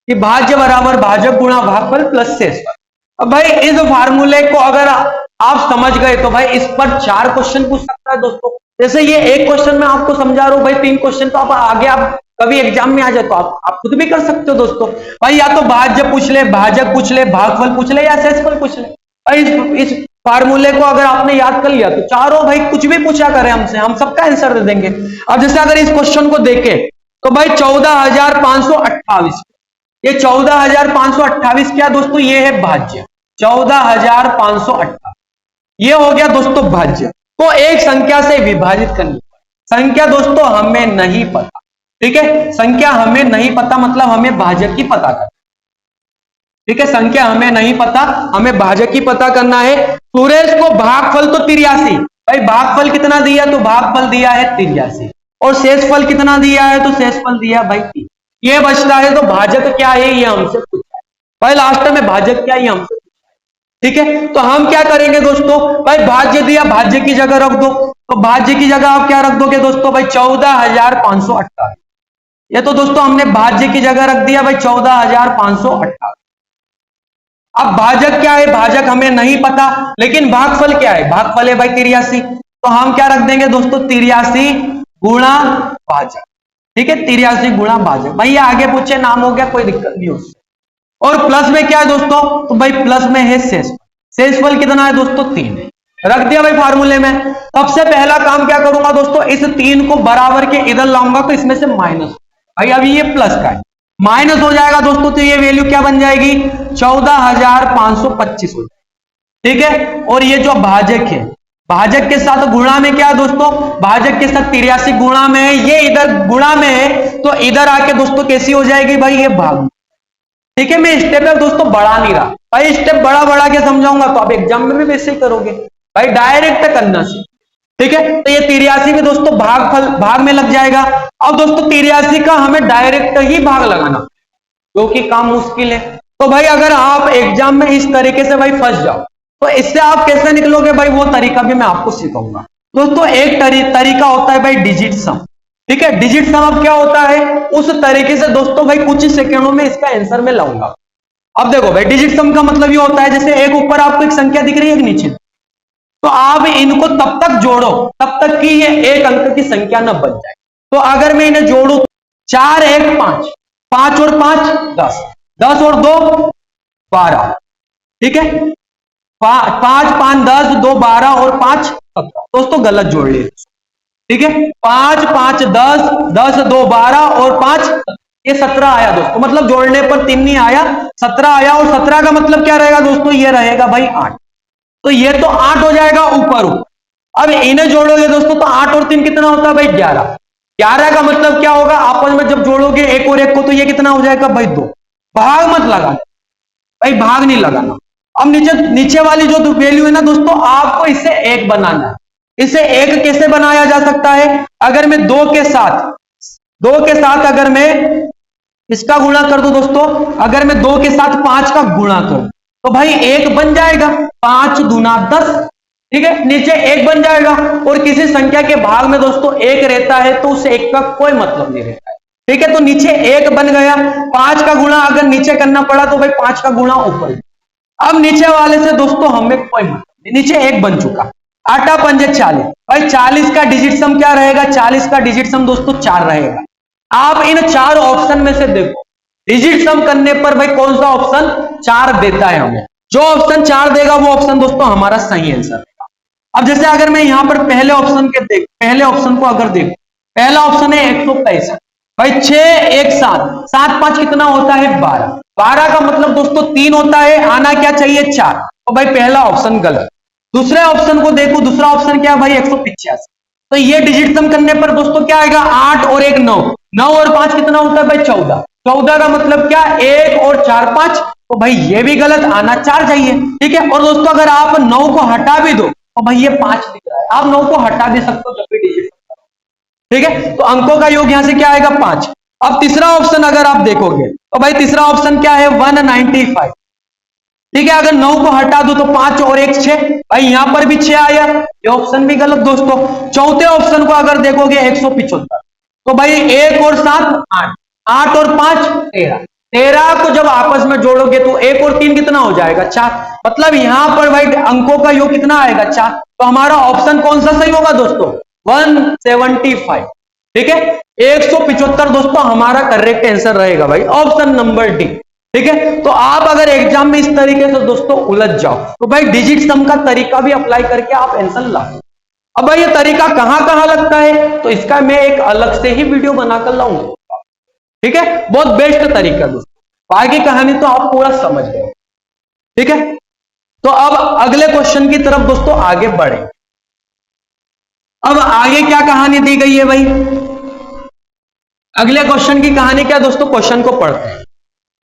कि भाज्य बराबर भाजक गुणा भागफल प्लस शेषफल। अब भाई इस फार्मूले को अगर आप समझ गए तो भाई इस पर 4 क्वेश्चन पूछ सकता है दोस्तों। जैसे ये एक क्वेश्चन में आपको समझा रहा हूं भाई, 3 क्वेश्चन तो आप आगे आप कभी एग्जाम में आ जाए तो आप खुद भी कर सकते हो दोस्तों। भाई या तो भाज्य पूछ ले, भाजक पूछ ले, भागफल पूछ ले, या शेषफल पूछ ले। भाई इस फार्मूले को अगर आपने याद कर लिया तो चारों भाई कुछ भी पूछा करें हमसे, हम सबका आंसर दे देंगे। अब जैसे अगर इस क्वेश्चन को देखें तो भाई 14,528, ये 14,528 क्या दोस्तों, ये है भाज्य 14,528, ये हो गया दोस्तों भाज्य को एक संख्या से विभाजित करनी। संख्या दोस्तों हमें नहीं पता। ठीक है, संख्या हमें नहीं पता मतलब हमें भाजक की पता करना। ठीक है, संख्या हमें नहीं पता, हमें भाजक की पता करना है। सुरेश को भागफल तो 83, भाई भागफल कितना दिया, तो भागफल दिया है 83, और शेषफल कितना दिया है, तो शेषफल दिया भाई 3। ये बचता है, तो भाजक क्या है ये हमसे पूछा है भाई, लास्ट में भाजक क्या है ये हमसे पूछा है। ठीक है, तो हम क्या करेंगे दोस्तों, भाई भाज्य दिया, भाज्य की जगह रख दो, तो भाज्य की जगह आप क्या रख दोगे दोस्तों, भाई 14,528। ये तो दोस्तों हमने भाज्य की जगह रख दिया भाई 14,528। अब भाजक क्या है, भाजक हमें नहीं पता, लेकिन भागफल क्या है, भागफल है भाई 83। तो हम क्या रख देंगे दोस्तों, 83 गुणा भाजक। ठीक है, 83 गुणा भाजक। भाई ये आगे पूछे नाम हो गया, कोई दिक्कत नहीं उससे। और प्लस में क्या है दोस्तों, तो भाई प्लस में है शेषफल। शेषफल कितना है दोस्तों, 3 है, रख दिया भाई फार्मूले में। सबसे पहला काम क्या करूंगा दोस्तों, इस 3 को बराबर के इधर लाऊंगा, तो इसमें से माइनस, भाई अभी ये प्लस का है, माइनस हो जाएगा दोस्तों, तो ये वैल्यू क्या बन जाएगी, 14,525 हो जाएगी। ठीक है, और ये जो भाजक है, भाजक के साथ गुणा में क्या है दोस्तों, भाजक के साथ 83 गुणा में है, ये इधर गुणा में है, तो इधर आके दोस्तों कैसी हो जाएगी भाई, ये भाग। ठीक है, मैं स्टेप है दोस्तों बढ़ा नहीं रहा भाई, स्टेप बड़ा के समझाऊंगा तो आप एग्जाम में भी वैसे ही करोगे भाई, डायरेक्ट करना सीख। ठीक है, तो ये 83 में दोस्तों भाग में लग जाएगा। अब दोस्तों 83 का हमें डायरेक्ट ही भाग लगाना, जो कि काम मुश्किल है। तो भाई अगर आप एग्जाम में इस तरीके से भाई फंस जाओ, तो इससे आप कैसे निकलोगे भाई, वो तरीका भी मैं आपको सिखाऊंगा दोस्तों। एक तरीका होता है भाई डिजिट सम। ठीक है, डिजिट सम अब क्या होता है, उस तरीके से दोस्तों भाई कुछ ही सेकंडों में इसका आंसर मैं लाऊंगा। अब देखो भाई, डिजिट सम का मतलब ये होता है, जैसे एक ऊपर आपको एक संख्या दिख रही है, एक नीचे, तो आप इनको तब तक जोड़ो तब तक कि ये एक अंक की संख्या न बन जाए। तो अगर मैं इन्हें जोड़ू, 4 1 5, 5 और 5 10, 10 और 2 12। ठीक है, 5 5 10, 2 12 और 5 17। दोस्तों गलत जोड़ लिए। ठीक है, 5 5 10, 10 2 12 और 5 ये 17 आया दोस्तों, मतलब जोड़ने पर 3 नहीं आया, 17 आया। और 17 का मतलब क्या रहेगा दोस्तों, ये रहेगा भाई 8। तो ये तो 8 हो जाएगा ऊपर। अब इन्हें जोड़ोगे दोस्तों, तो 8 और 3 कितना होता है भाई 11। 11 का मतलब क्या होगा, आपस में जब जोड़ोगे एक और एक को, तो ये कितना हो जाएगा भाई 2। भाग मत लगाना भाई, भाग नहीं लगाना। अब नीचे वाली जो वैल्यू है ना दोस्तों, आपको इससे 1 बनाना है। इसे 1 कैसे बनाया जा सकता है, अगर मैं 2 के साथ अगर मैं इसका गुणा कर दूं दोस्तों, अगर मैं 2 के साथ 5 का गुणा करूं, तो भाई 1 बन जाएगा, 5 दूना 10। ठीक है, नीचे 1 बन जाएगा। और किसी संख्या के भाग में दोस्तों 1 रहता है, तो उस 1 का कोई मतलब नहीं रहता है। ठीक है, तो नीचे 1 बन गया, 5 का गुणा अगर नीचे करना पड़ा, तो भाई 5 का गुणा ऊपर। अब नीचे वाले से दोस्तों हमें कोई मतलब नहीं, नीचे 1 बन चुका। 8 5 40, भाई 40 का डिजिट सम क्या रहेगा, 40 का डिजिट सम दोस्तों 4 रहेगा। आप इन 4 ऑप्शन में से देखो, डिजिट सम करने पर भाई कौन सा ऑप्शन 4 देता है हमें। जो ऑप्शन 4 देगा वो ऑप्शन दोस्तों हमारा सही आंसर है। अब जैसे अगर मैं यहां पर पहले ऑप्शन को अगर देखो, पहला ऑप्शन है 165, भाई 6 1 7, 7 5 कितना होता है 12। 12 का मतलब दोस्तों 3 होता है, आना क्या चाहिए 4। तो भाई पहला ऑप्शन गलत। दूसरे ऑप्शन को देखो, दूसरा ऑप्शन क्या है भाई 185। तो ये डिजिट सम करने पर दोस्तों क्या आएगा, 8 और 1 9, 9 और 5 कितना होता है भाई 14। 14 का मतलब क्या, 1 और 4 5। तो भाई ये भी गलत, आना 4 चाहिए। ठीक है, और दोस्तों अगर आप 9 को हटा भी दो, तो भाई ये 5 दिख रहा है, आप 9 को हटा भी सकते हो जब भी डिजिट सम करो। ठीक है, तो अंकों का योग यहां से क्या आएगा 5। अब तीसरा ऑप्शन अगर आप देखोगे, तो भाई तीसरा ऑप्शन क्या है 195। ठीक है, अगर 9 को हटा दो तो 5 और 1 6, भाई यहां पर भी 6 आया, ये ऑप्शन भी गलत दोस्तों। चौथे ऑप्शन को अगर देखोगे 175, तो भाई 1 और 7 8, 8 और 5 13। 13 को जब आपस में जोड़ोगे तो 1 और 3 कितना हो जाएगा 4। मतलब यहां पर भाई अंकों का योग कितना आएगा 4। तो हमारा ऑप्शन कौन सा सही होगा दोस्तों 175। ठीक है, 175 दोस्तों हमारा करेक्ट आंसर रहेगा भाई, ऑप्शन नंबर डी। ठीक है, तो आप अगर एग्जाम में इस तरीके से दोस्तों उलझ जाओ, तो भाई डिजिट सम का तरीका भी अप्लाई करके आप आंसर लाओ। अब भाई ये तरीका कहां लगता है, तो इसका मैं एक अलग से ही वीडियो बनाकर लाऊंगा। ठीक है, बहुत बेस्ट तरीका दोस्तों, आगे कहानी तो आप पूरा समझ गए। ठीक है, तो अब अगले क्वेश्चन की तरफ दोस्तों आगे बढ़े। अब आगे क्या कहानी दी गई है भाई, अगले क्वेश्चन की कहानी क्या दोस्तों, क्वेश्चन को पढ़ते हैं।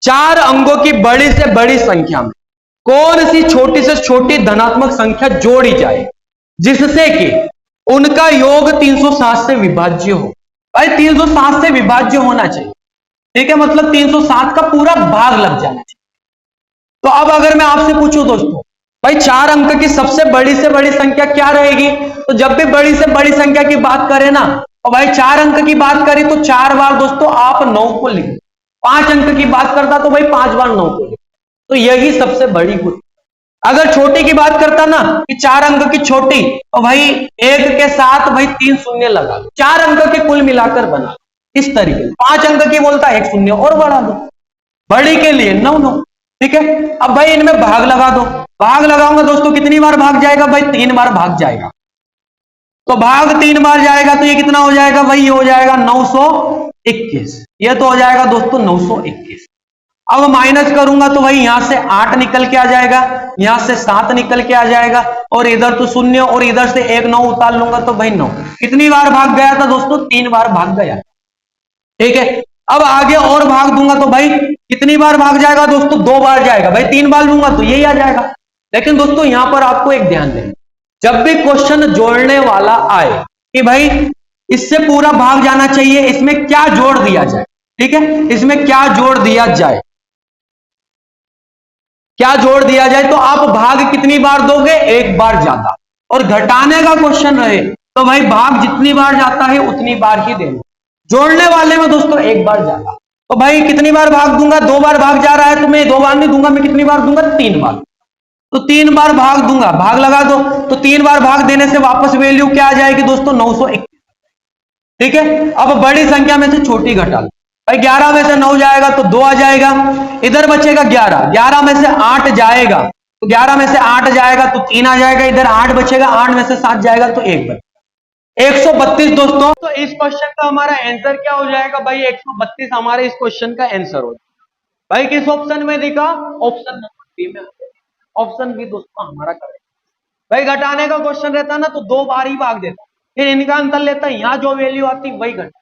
4 अंकों की बड़ी से बड़ी संख्या में कौन सी छोटी से छोटी धनात्मक संख्या जोड़ी जाए जिससे कि उनका योग 360 से विभाज्य हो। भाई 360 से विभाज्य होना चाहिए, ठीक है, मतलब 360 का पूरा भाग लग जाना चाहिए। तो अब अगर मैं आपसे पूछूं दोस्तों, भाई 4 अंक की सबसे बड़ी से बड़ी संख्या क्या रहेगी, तो जब भी बड़ी से बड़ी संख्या की बात करें ना, तो भाई 4 अंक की बात करें तो 4 बार दोस्तों आप 9 को लिखो, 5 अंक की बात करता तो भाई 5 बार 9 को लिखो, तो यही सबसे बड़ी होती। अगर छोटी की बात करता ना कि 4 अंक की छोटी, तो भाई एक के साथ भाई 3 शून्य लगा दो, 4 अंक के कुल मिलाकर बना लो, इस तरीके से 5 अंक की बोलता है 1 शून्य और बढ़ा दो, बड़ी के लिए 9 9, ठीक है। अब भाई इनमें भाग लगा दो, भाग लगाऊंगा दोस्तों कितनी बार भाग जाएगा, भाई 3 बार भाग जाएगा, तो भाग 3 बार जाएगा तो ये कितना हो जाएगा भाई, ये हो जाएगा 921, ये तो हो जाएगा दोस्तों 921। अब माइनस करूंगा तो भाई यहां से 8 निकल के आ जाएगा, यहां से 7 निकल के आ जाएगा, और इधर तो शून्य और इधर से एक 9 उतार लूंगा तो भाई 9, कितनी बार भाग गया था दोस्तों, 3 बार भाग गया, ठीक है। अब आगे और भाग दूंगा तो भाई कितनी बार भाग जाएगा दोस्तों, 2 बार जाएगा, भाई 3 बार लूंगा तो यही आ जाएगा। लेकिन दोस्तों यहां पर आपको एक ध्यान देना, जब भी क्वेश्चन जोड़ने वाला आए कि भाई इससे पूरा भाग जाना चाहिए, इसमें क्या जोड़ दिया जाए, ठीक है, इसमें क्या जोड़ दिया जाए, क्या जोड़ दिया जाए, तो आप भाग कितनी बार दोगे, एक बार ज्यादा, और घटाने का क्वेश्चन रहे तो भाई भाग जितनी बार जाता है उतनी बार ही देना, जोड़ने वाले में दोस्तों एक बार ज्यादा, तो भाई कितनी बार भाग दूंगा, 2 बार भाग जा रहा है तो मैं 2 बार नहीं दूंगा, मैं कितनी बार दूंगा, 3 बार, तो 3 बार भाग दूंगा, भाग लगा दो, तो 3 बार भाग देने से वापस वैल्यू क्या आ जाएगी दोस्तों, 921, ठीक है। अब बड़ी संख्या में से छोटी घटा लो, भाई 11 में से 9 जाएगा तो 2 आ जाएगा, इधर बचेगा 11, 11 में से 8 जाएगा तो 11 में से 8 जाएगा तो 3 आ जाएगा, इधर 8 बचेगा, 8 में से 7 जाएगा तो 1 बचेगा, 132 दोस्तों। तो इस क्वेश्चन का हमारा आंसर क्या हो जाएगा भाई, 132 हमारे इस क्वेश्चन का आंसर हो जाएगा। भाई किस ऑप्शन में दिखा, ऑप्शन नंबर बी में, ऑप्शन बी दोस्तों हमारा करेक्ट। भाई घटाने का क्वेश्चन रहता ना तो 2 बार ही भाग देता, फिर इनका अंतर लेता, यहां जो वैल्यू आती वही घटा,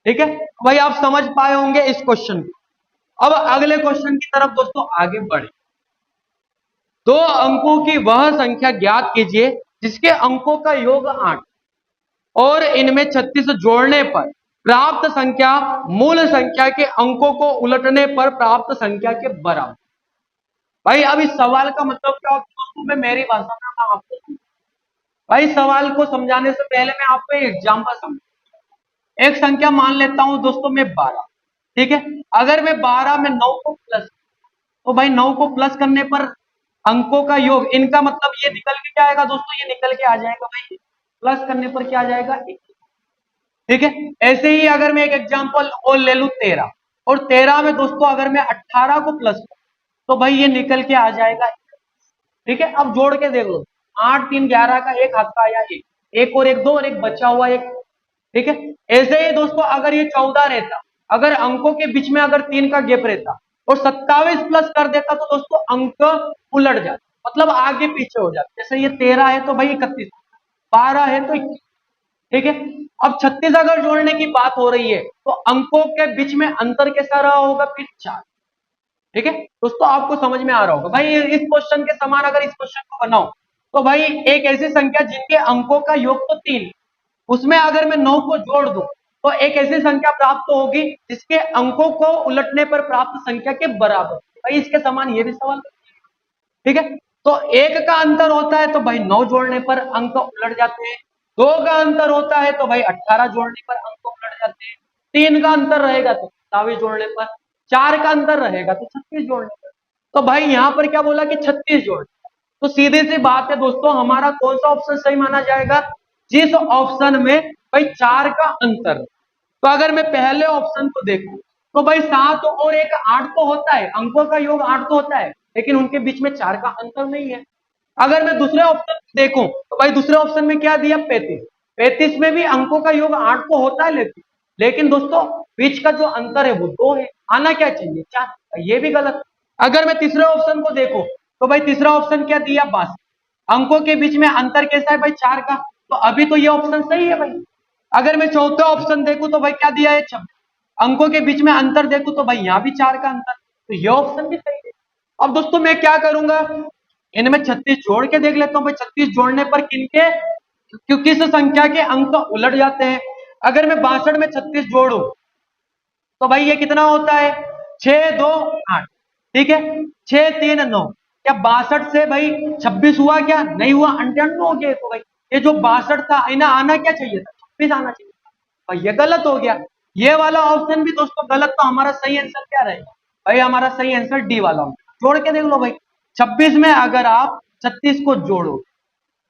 ठीक है। भाई आप समझ पाए होंगे इस क्वेश्चन को। अब अगले क्वेश्चन की तरफ दोस्तों आगे बढ़े। 2 अंकों की वह संख्या ज्ञात कीजिए जिसके अंकों का योग 8 और इनमें 36 जोड़ने पर प्राप्त संख्या मूल संख्या के अंकों को उलटने पर प्राप्त संख्या के बराबर। भाई अब इस सवाल का मतलब क्या होता है दोस्तों, मैं मेरी भाषा में आपको समझाऊं। भाई सवाल को समझाने से पहले मैं आपको एक एग्जांपल समझाऊं। एक संख्या मान लेता हूं दोस्तों मैं 12, ठीक है। अगर मैं 12 में 9 को प्लस, तो भाई 9 को प्लस करने पर अंकों का योग, इनका मतलब ये निकल के क्या आएगा दोस्तों, ये निकल के आ जाएगा भाई, प्लस करने पर क्या आ जाएगा, 1, ठीक है। ऐसे ही अगर मैं एक एग्जांपल और ले लूं 13, और 13 में दोस्तों अगर मैं 18 को प्लस करूं तो भाई ये निकल के आ जाएगा, ठीक है। अब जोड़ के देख लो, 8 3 11 का एक हाथ का आया, एक, एक और एक 2 और एक बचा हुआ एक, ठीक है। ऐसे ही दोस्तों अगर ये 14 रहता, अगर अंकों के बीच में अगर 3 का गैप रहता और 27 प्लस कर देता तो दोस्तों अंक उलट जाते, मतलब आगे पीछे हो जाते। जैसे ये 13 है तो भाई 31, 12 है तो 21, ठीक है। अब 36 अगर जोड़ने की बात हो रही है तो अंकों के बीच में अंतर कैसा रहा होगा, फिर 4, ठीक है दोस्तों। आपको समझ में आ रहा होगा। भाई इस क्वेश्चन के समान अगर इस क्वेश्चन को बनाओ तो भाई एक ऐसी संख्या जिनके अंकों का योग तो 3, उसमें अगर मैं 9 को जोड़ दूं तो एक ऐसी संख्या प्राप्त होगी जिसके अंकों को उलटने पर प्राप्त संख्या के बराबर। भाई इसके समान ये भी सवाल, ठीक है। तो 1 का अंतर होता है तो भाई 9 जोड़ने पर अंक उलट जाते हैं, 2 का अंतर होता है तो भाई 18 जोड़ने पर अंक उलट जाते हैं, 3 का अंतर रहेगा तो 27 जोड़ने पर, 4 का अंतर रहेगा तो 36 जोड़ने पर। तो भाई यहां पर क्या बोला कि 36 जोड़ने, तो सीधी सी बात है दोस्तों, हमारा कौन सा ऑप्शन सही माना जाएगा, जिस ऑप्शन में भाई 4 का अंतर। तो अगर मैं पहले ऑप्शन को देखूं तो भाई 7 और 1 8 तो होता है, अंकों का योग 8 तो होता है, लेकिन उनके बीच में 4 का अंतर नहीं है। अगर मैं दूसरे ऑप्शन देखूं तो भाई दूसरे ऑप्शन में क्या दिया, 35, 35 में भी अंकों का योग 8 तो होता है, लेकिन दोस्तों बीच का जो अंतर है वो 2 है, आना क्या चाहिए 4, ये भी गलत। अगर मैं तीसरे ऑप्शन को देखूं तो भाई तीसरा ऑप्शन क्या दिया, 62, अंकों के बीच में अंतर कैसा है भाई 4 का, तो अभी तो ये ऑप्शन सही है भाई। अगर मैं चौथा ऑप्शन देखूं तो भाई क्या दिया है, 26, अंकों के बीच में अंतर देखूं तो भाई यहां भी 4 का अंतर, तो ये ऑप्शन भी सही है। अब दोस्तों मैं क्या करूंगा, इनमें 36 जोड़ के देख लेता हूं भाई, 36 जोड़ने पर किनके, किस संख्या के अंक उलट जाते हैं। अगर मैं 62 में 36 जोड़ू तो भाई ये कितना होता है, 6 2 8, ठीक है, 6 3 9। क्या 62 से भाई 26 हुआ? क्या नहीं हुआ, अंठानवे हो गया। तो भाई ये जो 62 था इन्हें आना क्या चाहिए था, 26 आना चाहिए था। भाई ये गलत हो गया। ये वाला ऑप्शन भी दोस्तों गलत, तो हमारा सही आंसर क्या रहेगा भाई, हमारा सही आंसर डी वाला होगा। जोड़ के देख लो भाई, 26 में अगर आप 36 को जोड़ो,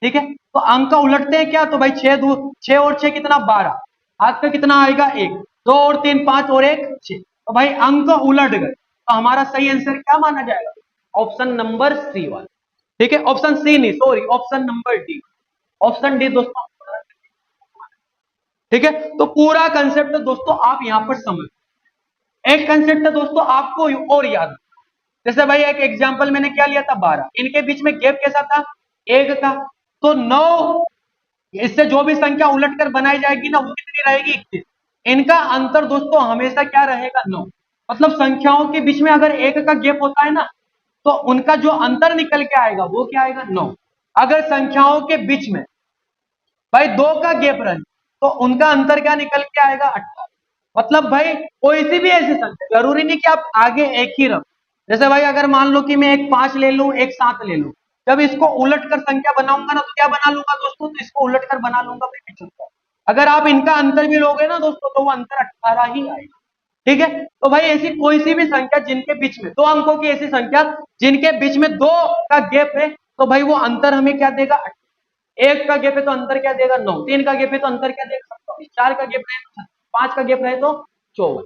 ठीक है, तो अंक का उलटते हैं क्या, तो भाई 6 और 6 कितना, 12, हाथ का कितना आएगा 1, 2 और 3 5 और 1 6। तो भाई अंक उलट गए, तो हमारा सही आंसर क्या माना जाएगा, ऑप्शन नंबर सी वाला, ठीक है, ऑप्शन सी नहीं, sorry, option number D, option D दोस्तों, ठीक है। तो पूरा कंसेप्ट दोस्तों आप यहां पर समझ, एक कंसेप्ट दोस्तों आपको और याद, जैसे भाई एक एग्जांपल मैंने क्या लिया था, 12, इनके बीच में गैप कैसा था, 1 का, तो 9, इससे जो भी संख्या उलटकर बनाई जाएगी ना वो कितनी रहेगी, 21। इनका अंतर दोस्तों हमेशा क्या रहेगा, 9। मतलब संख्याओं के बीच में अगर 1 का गैप होता है ना, तो उनका जो अंतर निकल के आएगा वो क्या आएगा, 9। अगर संख्याओं के बीच में भाई 2 का गैप रहे तो उनका अंतर क्या निकल के आएगा, 18। मतलब भाई कोई सी भी ऐसी संख्या, जरूरी नहीं कि आप आगे एक ही रखो। जैसे भाई अगर मान लो कि मैं एक 5 ले लूं, एक 7 ले लूं, जब इसको उलट कर संख्या बनाऊंगा ना तो क्या बना लूंगा दोस्तों, तो इसको उलट कर बना लूंगा भाई 75। अगर आप इनका अंतर भी लोगे ना दोस्तों तो वो अंतर 18 ही आएगा, ठीक है। तो भाई ऐसी कोई सी भी संख्या जिनके बीच में 2 अंकों की ऐसी संख्या जिनके बीच में 2 का गैप है, तो भाई वो अंतर हमें क्या देगा, 1 का गैप है तो अंतर क्या देगा, 9, 3 का गैप है तो अंतर क्या देगा, 27, 4 का गैप है तो 5 का गैप है तो 54,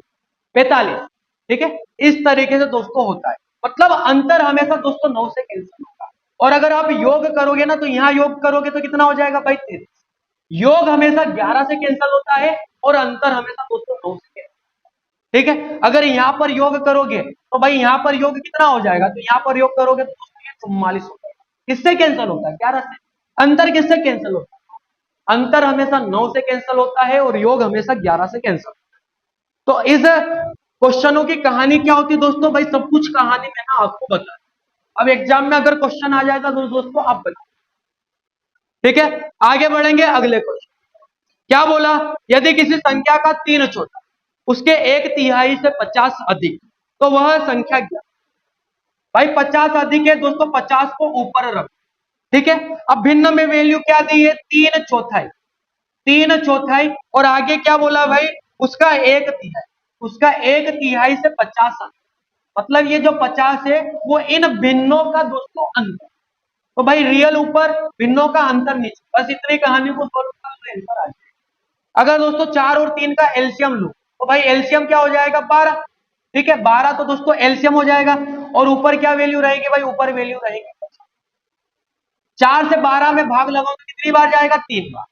45, ठीक है। इस तरीके से दोस्तों होता है, मतलब अंतर हमेशा दोस्तों 9 से कैंसिल होगा। और अगर आप योग करोगे ना तो यहां योग करोगे तो कितना हो जाएगा भाई, 33। योग हमेशा 11 से कैंसिल होता है और अंतर हमेशा दोस्तों 9 से कैंसिल, ठीक है। अगर यहां पर योग करोगे तो भाई यहां पर योग कितना हो जाएगा, तो यहां पर योग करोगे तो दोस्तों ये 44 हो जाएगा। किससे कैंसिल होता है, 11 से। अंतर किससे कैंसिल होता है, अंतर हमेशा 9 से कैंसिल होता है और योग हमेशा 11 से कैंसिल होता है। तो इस क्वेश्चनों की कहानी क्या होती है दोस्तों, भाई सब कुछ कहानी में ना आपको बता, अब एग्जाम में अगर क्वेश्चन आ जाएगा तो दोस्तों आप बता, ठीक है। आगे बढ़ेंगे अगले क्वेश्चन, क्या बोला, यदि किसी संख्या का 3 छोटा उसके 1/3 से 50 अधिक तो वह संख्या क्या, भाई 50 अधिक है दोस्तों, 50 को ऊपर रख, ठीक है। अब भिन्न में वैल्यू क्या दी है, 3/4, 3/4, और आगे क्या बोला भाई, उसका 1/3, उसका 1/3 से 50 अधिक। मतलब ये जो 50 है वो इन भिन्नों का दोस्तों अंतर, तो भाई रियल ऊपर, भिन्नों का अंतर नीचे, बस इतनी कहानी को सोल्व कर लो, आंसर आ जाएगा। अगर दोस्तों 4 और 3 का एलसीएम लो तो भाई एलसीएम क्या हो जाएगा, 12, ठीक है, 12 तो दोस्तों एलसीएम हो जाएगा, और ऊपर क्या वैल्यू रहेगी भाई, ऊपर वैल्यू रहेगी 4 से 12 में भाग लगाओ तो कितनी बार जाएगा, 3 बार,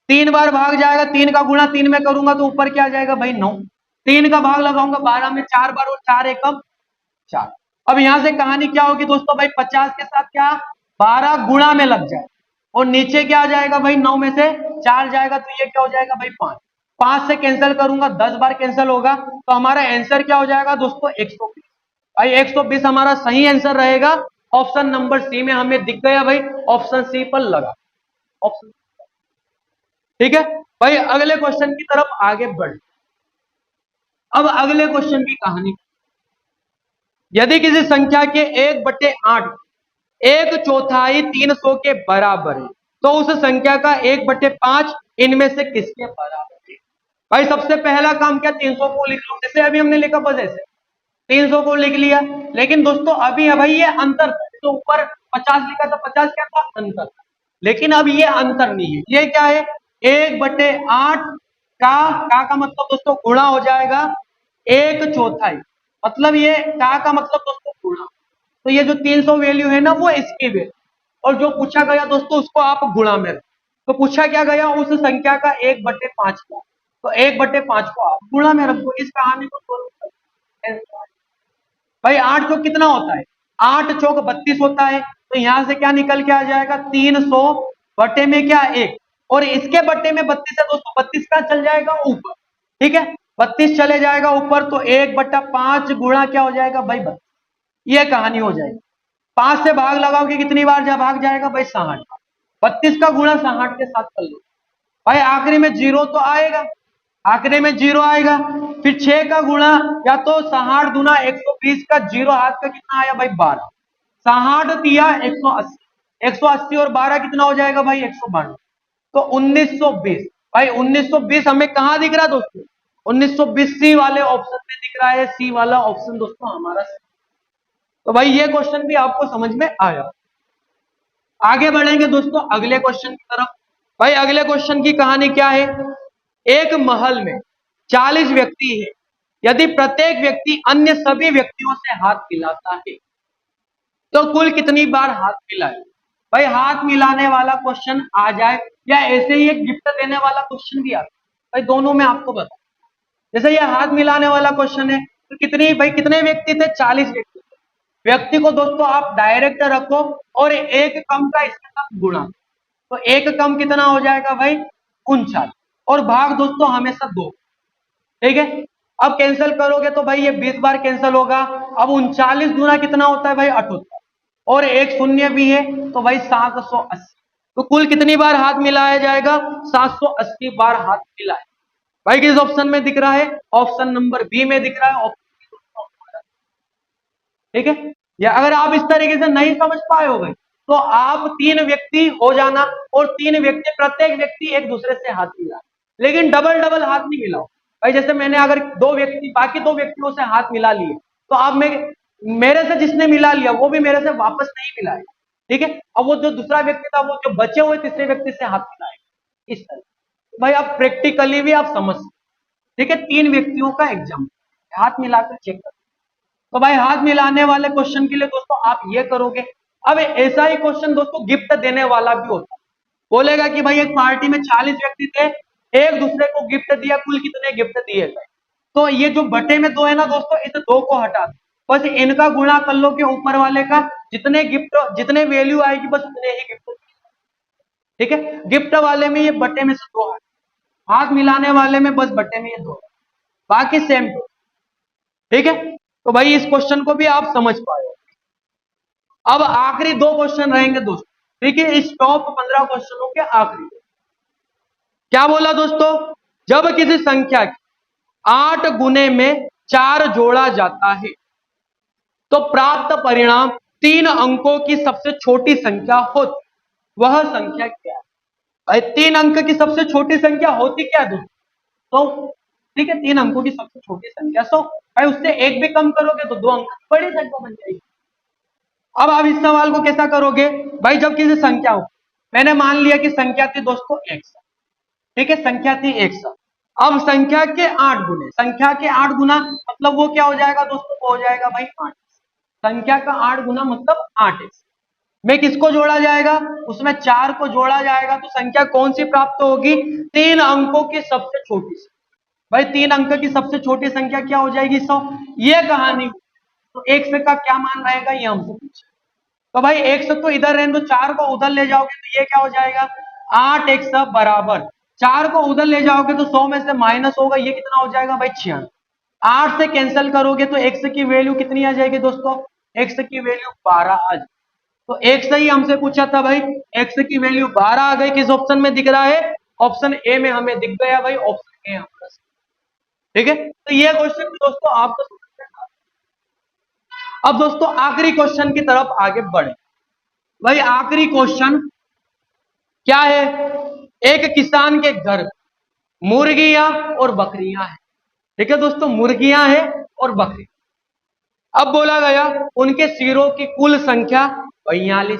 3 बार भाग जाएगा, 3 का गुणा 3 में करूंगा तो ऊपर क्या आ जाएगा भाई 9, 3 का भाग लगाऊंगा 12 में 4 बार और 4 एकम 4। अब यहां से कहानी क्या होगी दोस्तों, भाई 50 के साथ क्या 12 गुणा में लग जाए, और नीचे क्या आ जाएगा भाई 9 में से 4 जाएगा तो ये क्या हो जाएगा भाई 5, 5 से कैंसिल करूंगा 10 बार कैंसिल होगा, तो हमारा आंसर क्या हो जाएगा दोस्तों 120। भाई 120 हमारा सही आंसर रहेगा, ऑप्शन नंबर सी में हमें दिख गया भाई, ऑप्शन सी पर लगा, ऑप्शन, ठीक है। भाई अगले क्वेश्चन की तरफ आगे बढ़, अब अगले क्वेश्चन की कहानी, यदि किसी संख्या के 1/8 1/4 300 के बराबर है तो उस संख्या का 1/5 इनमें से किसके बराबर है। भाई सबसे पहला काम क्या, 300 को लिख लो, जैसे अभी हमने लिखा बस ऐसे 300 को लिख लिया। लेकिन दोस्तों अभी है भाई ये अंतर, तो ऊपर 50 लिखा था, 50 क्या था, अंतर था। लेकिन अब ये अंतर नहीं है, ये क्या है, 1/8 का मतलब दोस्तों गुणा हो जाएगा 1/4, मतलब ये का मतलब दोस्तों गुणा, तो ये जो 300 वैल्यू है ना वो इसकी वैल्यू, और जो पूछा गया दोस्तों उसको आप गुणा में रखें। तो पूछा क्या गया, उस संख्या का 1/5 का, तो 1/5 को आप गुणा में रखो, इस कहानी को सोल्व करो। भाई 8 चौक कितना होता है, 8 चौक 32 होता है, तो यहां से क्या निकल के आ जाएगा 300 बटे में क्या 1, और इसके बटे में 32 है दोस्तों, 32 का चल जाएगा ऊपर, ठीक है, 32 चले जाएगा ऊपर, तो 1/5 गुणा क्या हो जाएगा भाई 32, ये कहानी हो जाएगी। 5 से भाग लगाओगे कितनी बार जा भाग जाएगा भाई 60 बार, 32 का गुणा 60 के साथ कर लो, भाई आखिरी में जीरो तो आएगा, आंकड़े में 0 आएगा। फिर 6 का गुणा या तो 60 गुना 120 का 0 हाथ का कितना आया भाई 12, 60 दिया 180, 180 और 12 कितना हो जाएगा भाई 192, तो 1920। भाई 1920 हमें कहां दिख रहा है दोस्तों, 1920 सी वाले ऑप्शन में दिख रहा है, सी वाला ऑप्शन दोस्तों हमारा। तो भाई ये क्वेश्चन भी आपको समझ में आया। आगे बढ़ेंगे दोस्तों अगले क्वेश्चन की तरफ। भाई अगले क्वेश्चन की कहानी क्या है, एक महल में 40 व्यक्ति है, यदि प्रत्येक व्यक्ति अन्य सभी व्यक्तियों से हाथ मिलाता है तो कुल कितनी बार हाथ मिलाए। भाई हाथ मिलाने वाला क्वेश्चन आ जाए या ऐसे ही एक गिफ्ट देने वाला क्वेश्चन भी आता है, भाई दोनों में आपको बता। जैसे ये हाथ मिलाने वाला क्वेश्चन है तो कितनी भाई कितने व्यक्ति थे, 40 व्यक्ति। व्यक्ति को दोस्तों आप डायरेक्ट रखो और एक कम का इसके साथ गुणा, तो एक कम कितना हो जाएगा भाई 39, और भाग दोस्तों हमेशा 2। ठीक है, अब कैंसिल करोगे तो भाई ये 20 बार कैंसिल होगा। अब 39 गुना कितना होता है भाई 78, और एक शून्य भी है तो भाई 780। तो कुल कितनी बार हाथ मिलाया जाएगा, 780 बार हाथ मिलाए। भाई किस ऑप्शन में दिख रहा है, ऑप्शन नंबर बी में दिख रहा है, ऑप्शन। ठीक है, या अगर आप इस तरीके से नहीं समझ पाए हो गए तो आप 3 व्यक्ति हो जाना, और 3 व्यक्ति प्रत्येक व्यक्ति एक दूसरे से हाथ मिला, लेकिन डबल डबल हाथ नहीं मिलाओ। भाई जैसे मैंने अगर 2 व्यक्ति बाकी 2 व्यक्तियों से हाथ मिला लिए तो आप मेरे से जिसने मिला लिया वो भी मेरे से वापस नहीं मिलाए। ठीक है, अब वो जो दूसरा व्यक्ति था वो जो बचे हुए तीसरे व्यक्ति से हाथ मिलाए, इस तरह। भाई आप प्रैक्टिकली भी आप समझ। ठीक है, 3 व्यक्तियों का एग्जाम हाथ मिलाकर चेक कर। तो भाई हाथ मिलाने वाले क्वेश्चन के लिए दोस्तों आप ये करोगे। अब ऐसा ही क्वेश्चन दोस्तों गिफ्ट देने वाला भी होता है। बोलेगा कि भाई एक पार्टी में 40 व्यक्ति थे, एक दूसरे को गिफ्ट दिया, कुल कितने गिफ्ट दिए गए। तो ये जो बटे में 2 है ना दोस्तों, इस 2 को हटा दो, बस इनका गुणा कर लो के ऊपर वाले का, जितने गिफ्ट जितने वैल्यू आएगी बस उतने ही गिफ्ट। ठीक है, गिफ्ट वाले में ये बटे में से 2 है, हाथ मिलाने वाले में बस बटे में ये 2, बाकी सेम। ठीक है, तो भाई इस क्वेश्चन को भी आप समझ पाए। अब आखिरी 2 क्वेश्चन रहेंगे दोस्तों। ठीक है, इस टॉप 15 क्वेश्चनों के आखिरी क्या बोला दोस्तों, जब किसी संख्या की 8 गुने में 4 जोड़ा जाता है तो प्राप्त परिणाम 3 अंकों की सबसे छोटी संख्या होती, वह संख्या क्या है। भाई 3 अंक की सबसे छोटी संख्या होती क्या दोस्तों, तो ठीक है 3 अंकों की सबसे छोटी संख्या 100। भाई उससे एक भी कम करोगे तो 2 अंक की बड़ी संख्या बन जाएगी। अब आप इस सवाल को कैसा करोगे, भाई जब किसी संख्या हो, मैंने मान लिया कि संख्या थी दोस्तों 100। ठीक है, संख्या थी 100। अब संख्या के 8 गुने, संख्या के 8 गुना मतलब वो क्या हो जाएगा दोस्तों, वो हो जाएगा भाई 8। संख्या का 8 गुना मतलब 8x में किसको जोड़ा जाएगा, उसमें 4 को जोड़ा जाएगा, तो संख्या कौन सी प्राप्त होगी, 3 अंकों की सबसे छोटी संख्या। भाई 3 अंक की सबसे छोटी संख्या क्या हो जाएगी 100। ये कहानी। तो x का क्या मान रहेगा ये हमसे पूछा। तो भाई x तो इधर रहने दो, 4 को उधर ले जाओगे तो ये क्या हो जाएगा 8x बराबर, 4 को उधर ले जाओगे तो 100 में से माइनस होगा, ये कितना हो जाएगा भाई 96। 8 से कैंसिल करोगे तो x की वैल्यू कितनी आ जाएगी दोस्तों, x की वैल्यू 12 आ जाएगी। तो x ही हमसे पूछा था भाई, x की वैल्यू 12 आ गई, किस ऑप्शन में दिख रहा है, ऑप्शन ए में हमें दिख गया भाई, ऑप्शन ए हमारा। ठीक है, तो ये क्वेश्चन दोस्तों आपको समझ में आ गया। अब दोस्तों आखिरी क्वेश्चन की तरफ आगे बढ़े। भाई आखिरी क्वेश्चन क्या है, एक किसान के घर मुर्गियां और बकरियां हैं। ठीक है दोस्तों, मुर्गियां हैं और बकरी। अब बोला गया उनके सिरों की कुल संख्या 42।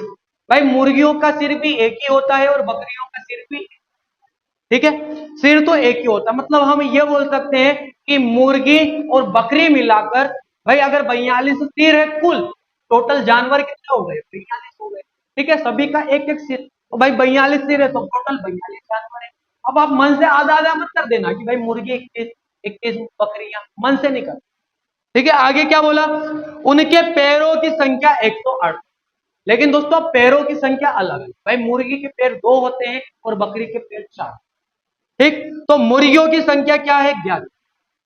भाई मुर्गियों का सिर भी एक ही होता है और बकरियों का सिर भी, ठीक है, सिर तो एक ही होता है, मतलब हम ये बोल सकते हैं कि मुर्गी और बकरी मिलाकर भाई अगर 42 सिर है कुल, टोटल जानवर कितने हो गए 42 हो गए। ठीक है, सभी का एक एक सिर, तो भाई 42 सिर है तो टोटल 42 जानवर है। अब आप मन से आधा आधा मत कर देना कि भाई मुर्गी 21 बकरियां, मन से नहीं कर। ठीक है, आगे क्या बोला, उनके पैरों की संख्या 108। लेकिन दोस्तों पैरों की संख्या अलग है, भाई मुर्गी के पैर 2 होते हैं और बकरी के पैर 4। ठीक, तो मुर्गियों की संख्या क्या है 11।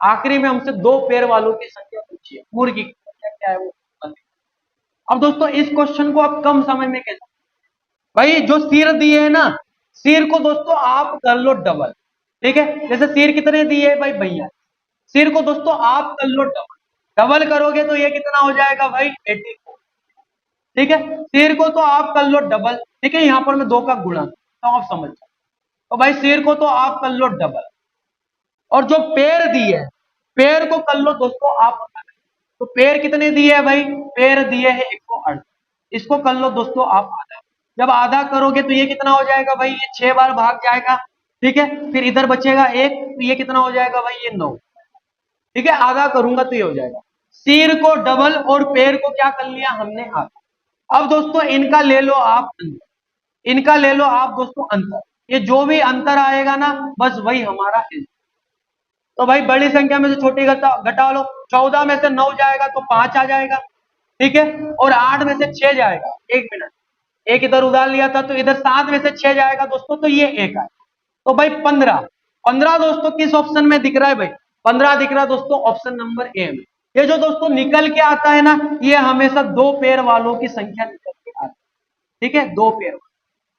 आखिरी में हमसे 2 पैर वालों की संख्या पूछी है, मुर्गी की संख्या क्या है वो। अब दोस्तों इस क्वेश्चन को आप कम समय में कैसे, भाई जो सिर दिए है ना, सिर को दोस्तों आप कर लो डबल। ठीक है, जैसे सिर कितने दिए भाई भैया, सिर को दोस्तों आप कर लो डबल, डबल करोगे तो ये कितना हो जाएगा भाई 84। ठीक है, सिर को तो आप कर लो डबल, ठीक है, यहाँ पर मैं 2 का गुणा तो आप समझ जाओ, तो भाई सिर को तो आप कर लो डबल, और जो पैर दिए है, पैर को कर लो दोस्तों आप, तो पैर कितने दिए है भाई, पैर दिए है 108, इसको कर लो दोस्तों आप आधा, जब आधा करोगे तो ये कितना हो जाएगा भाई, ये 6 बार भाग जाएगा, ठीक है, फिर इधर बचेगा 1, तो ये कितना हो जाएगा भाई, ये 9। ठीक है, आधा करूंगा तो ये हो जाएगा, सिर को डबल और पैर को क्या कर लिया हमने आधा। अब दोस्तों इनका ले लो आप अंतर, इनका ले लो आप दोस्तों अंतर, ये जो भी अंतर आएगा ना बस वही हमारा आंसर। तो भाई बड़ी संख्या में से छोटी घटा लो, 14 में से 9 जाएगा तो 5 आ जाएगा, ठीक है, और 8 में से 6 जाएगा, 1 मिनट, एक इधर उधार लिया था तो इधर 7 में से 6 जाएगा दोस्तों, तो ये 1 आएगा, तो भाई 15, 15 दोस्तों किस ऑप्शन में दिख रहा है भाई, 15 दिख रहा है दोस्तों ऑप्शन नंबर ए में। ये जो दोस्तों निकल के आता है ना, ये हमेशा 2 पैर वालों की संख्या निकल के आती है, ठीक है, 2 पैर,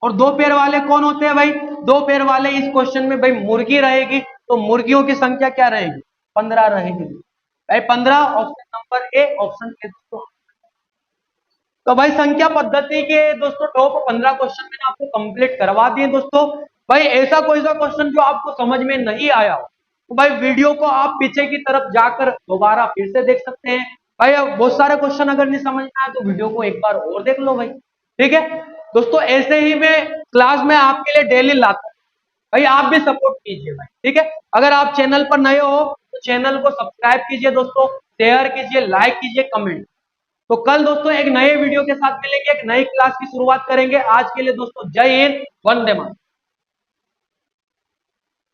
और 2 पैर वाले कौन होते हैं भाई, 2 पैर वाले इस क्वेश्चन में भाई मुर्गी रहेगी, तो मुर्गियों की संख्या क्या रहेगी, 15 रहेगी भाई, 15 option number A, option A दोस्तों। तो भाई संख्या पद्धति के दोस्तों टॉप 15 क्वेश्चन मैंने आपको कंप्लीट करवा दिए दोस्तों। भाई ऐसा कोई सा क्वेश्चन जो आपको समझ में नहीं आया हो तो भाई वीडियो को आप पीछे की तरफ जाकर दोबारा फिर से देख सकते हैं। भाई अब बहुत सारे क्वेश्चन अगर नहीं समझ में आए तो वीडियो को एक बार और देख लो भाई, ठीक है दोस्तों, ऐसे ही मैं क्लास में आपके लिए डेली लाता हूं, भाई आप भी सपोर्ट कीजिए भाई, ठीक है। अगर आप चैनल पर नए हो तो चैनल को सब्सक्राइब कीजिए दोस्तों, शेयर कीजिए, लाइक कीजिए, कमेंट। तो कल दोस्तों एक नए वीडियो के साथ मिलेंगे, एक नई क्लास की शुरुआत करेंगे। आज के लिए दोस्तों जय हिंद, वंदे मातरम।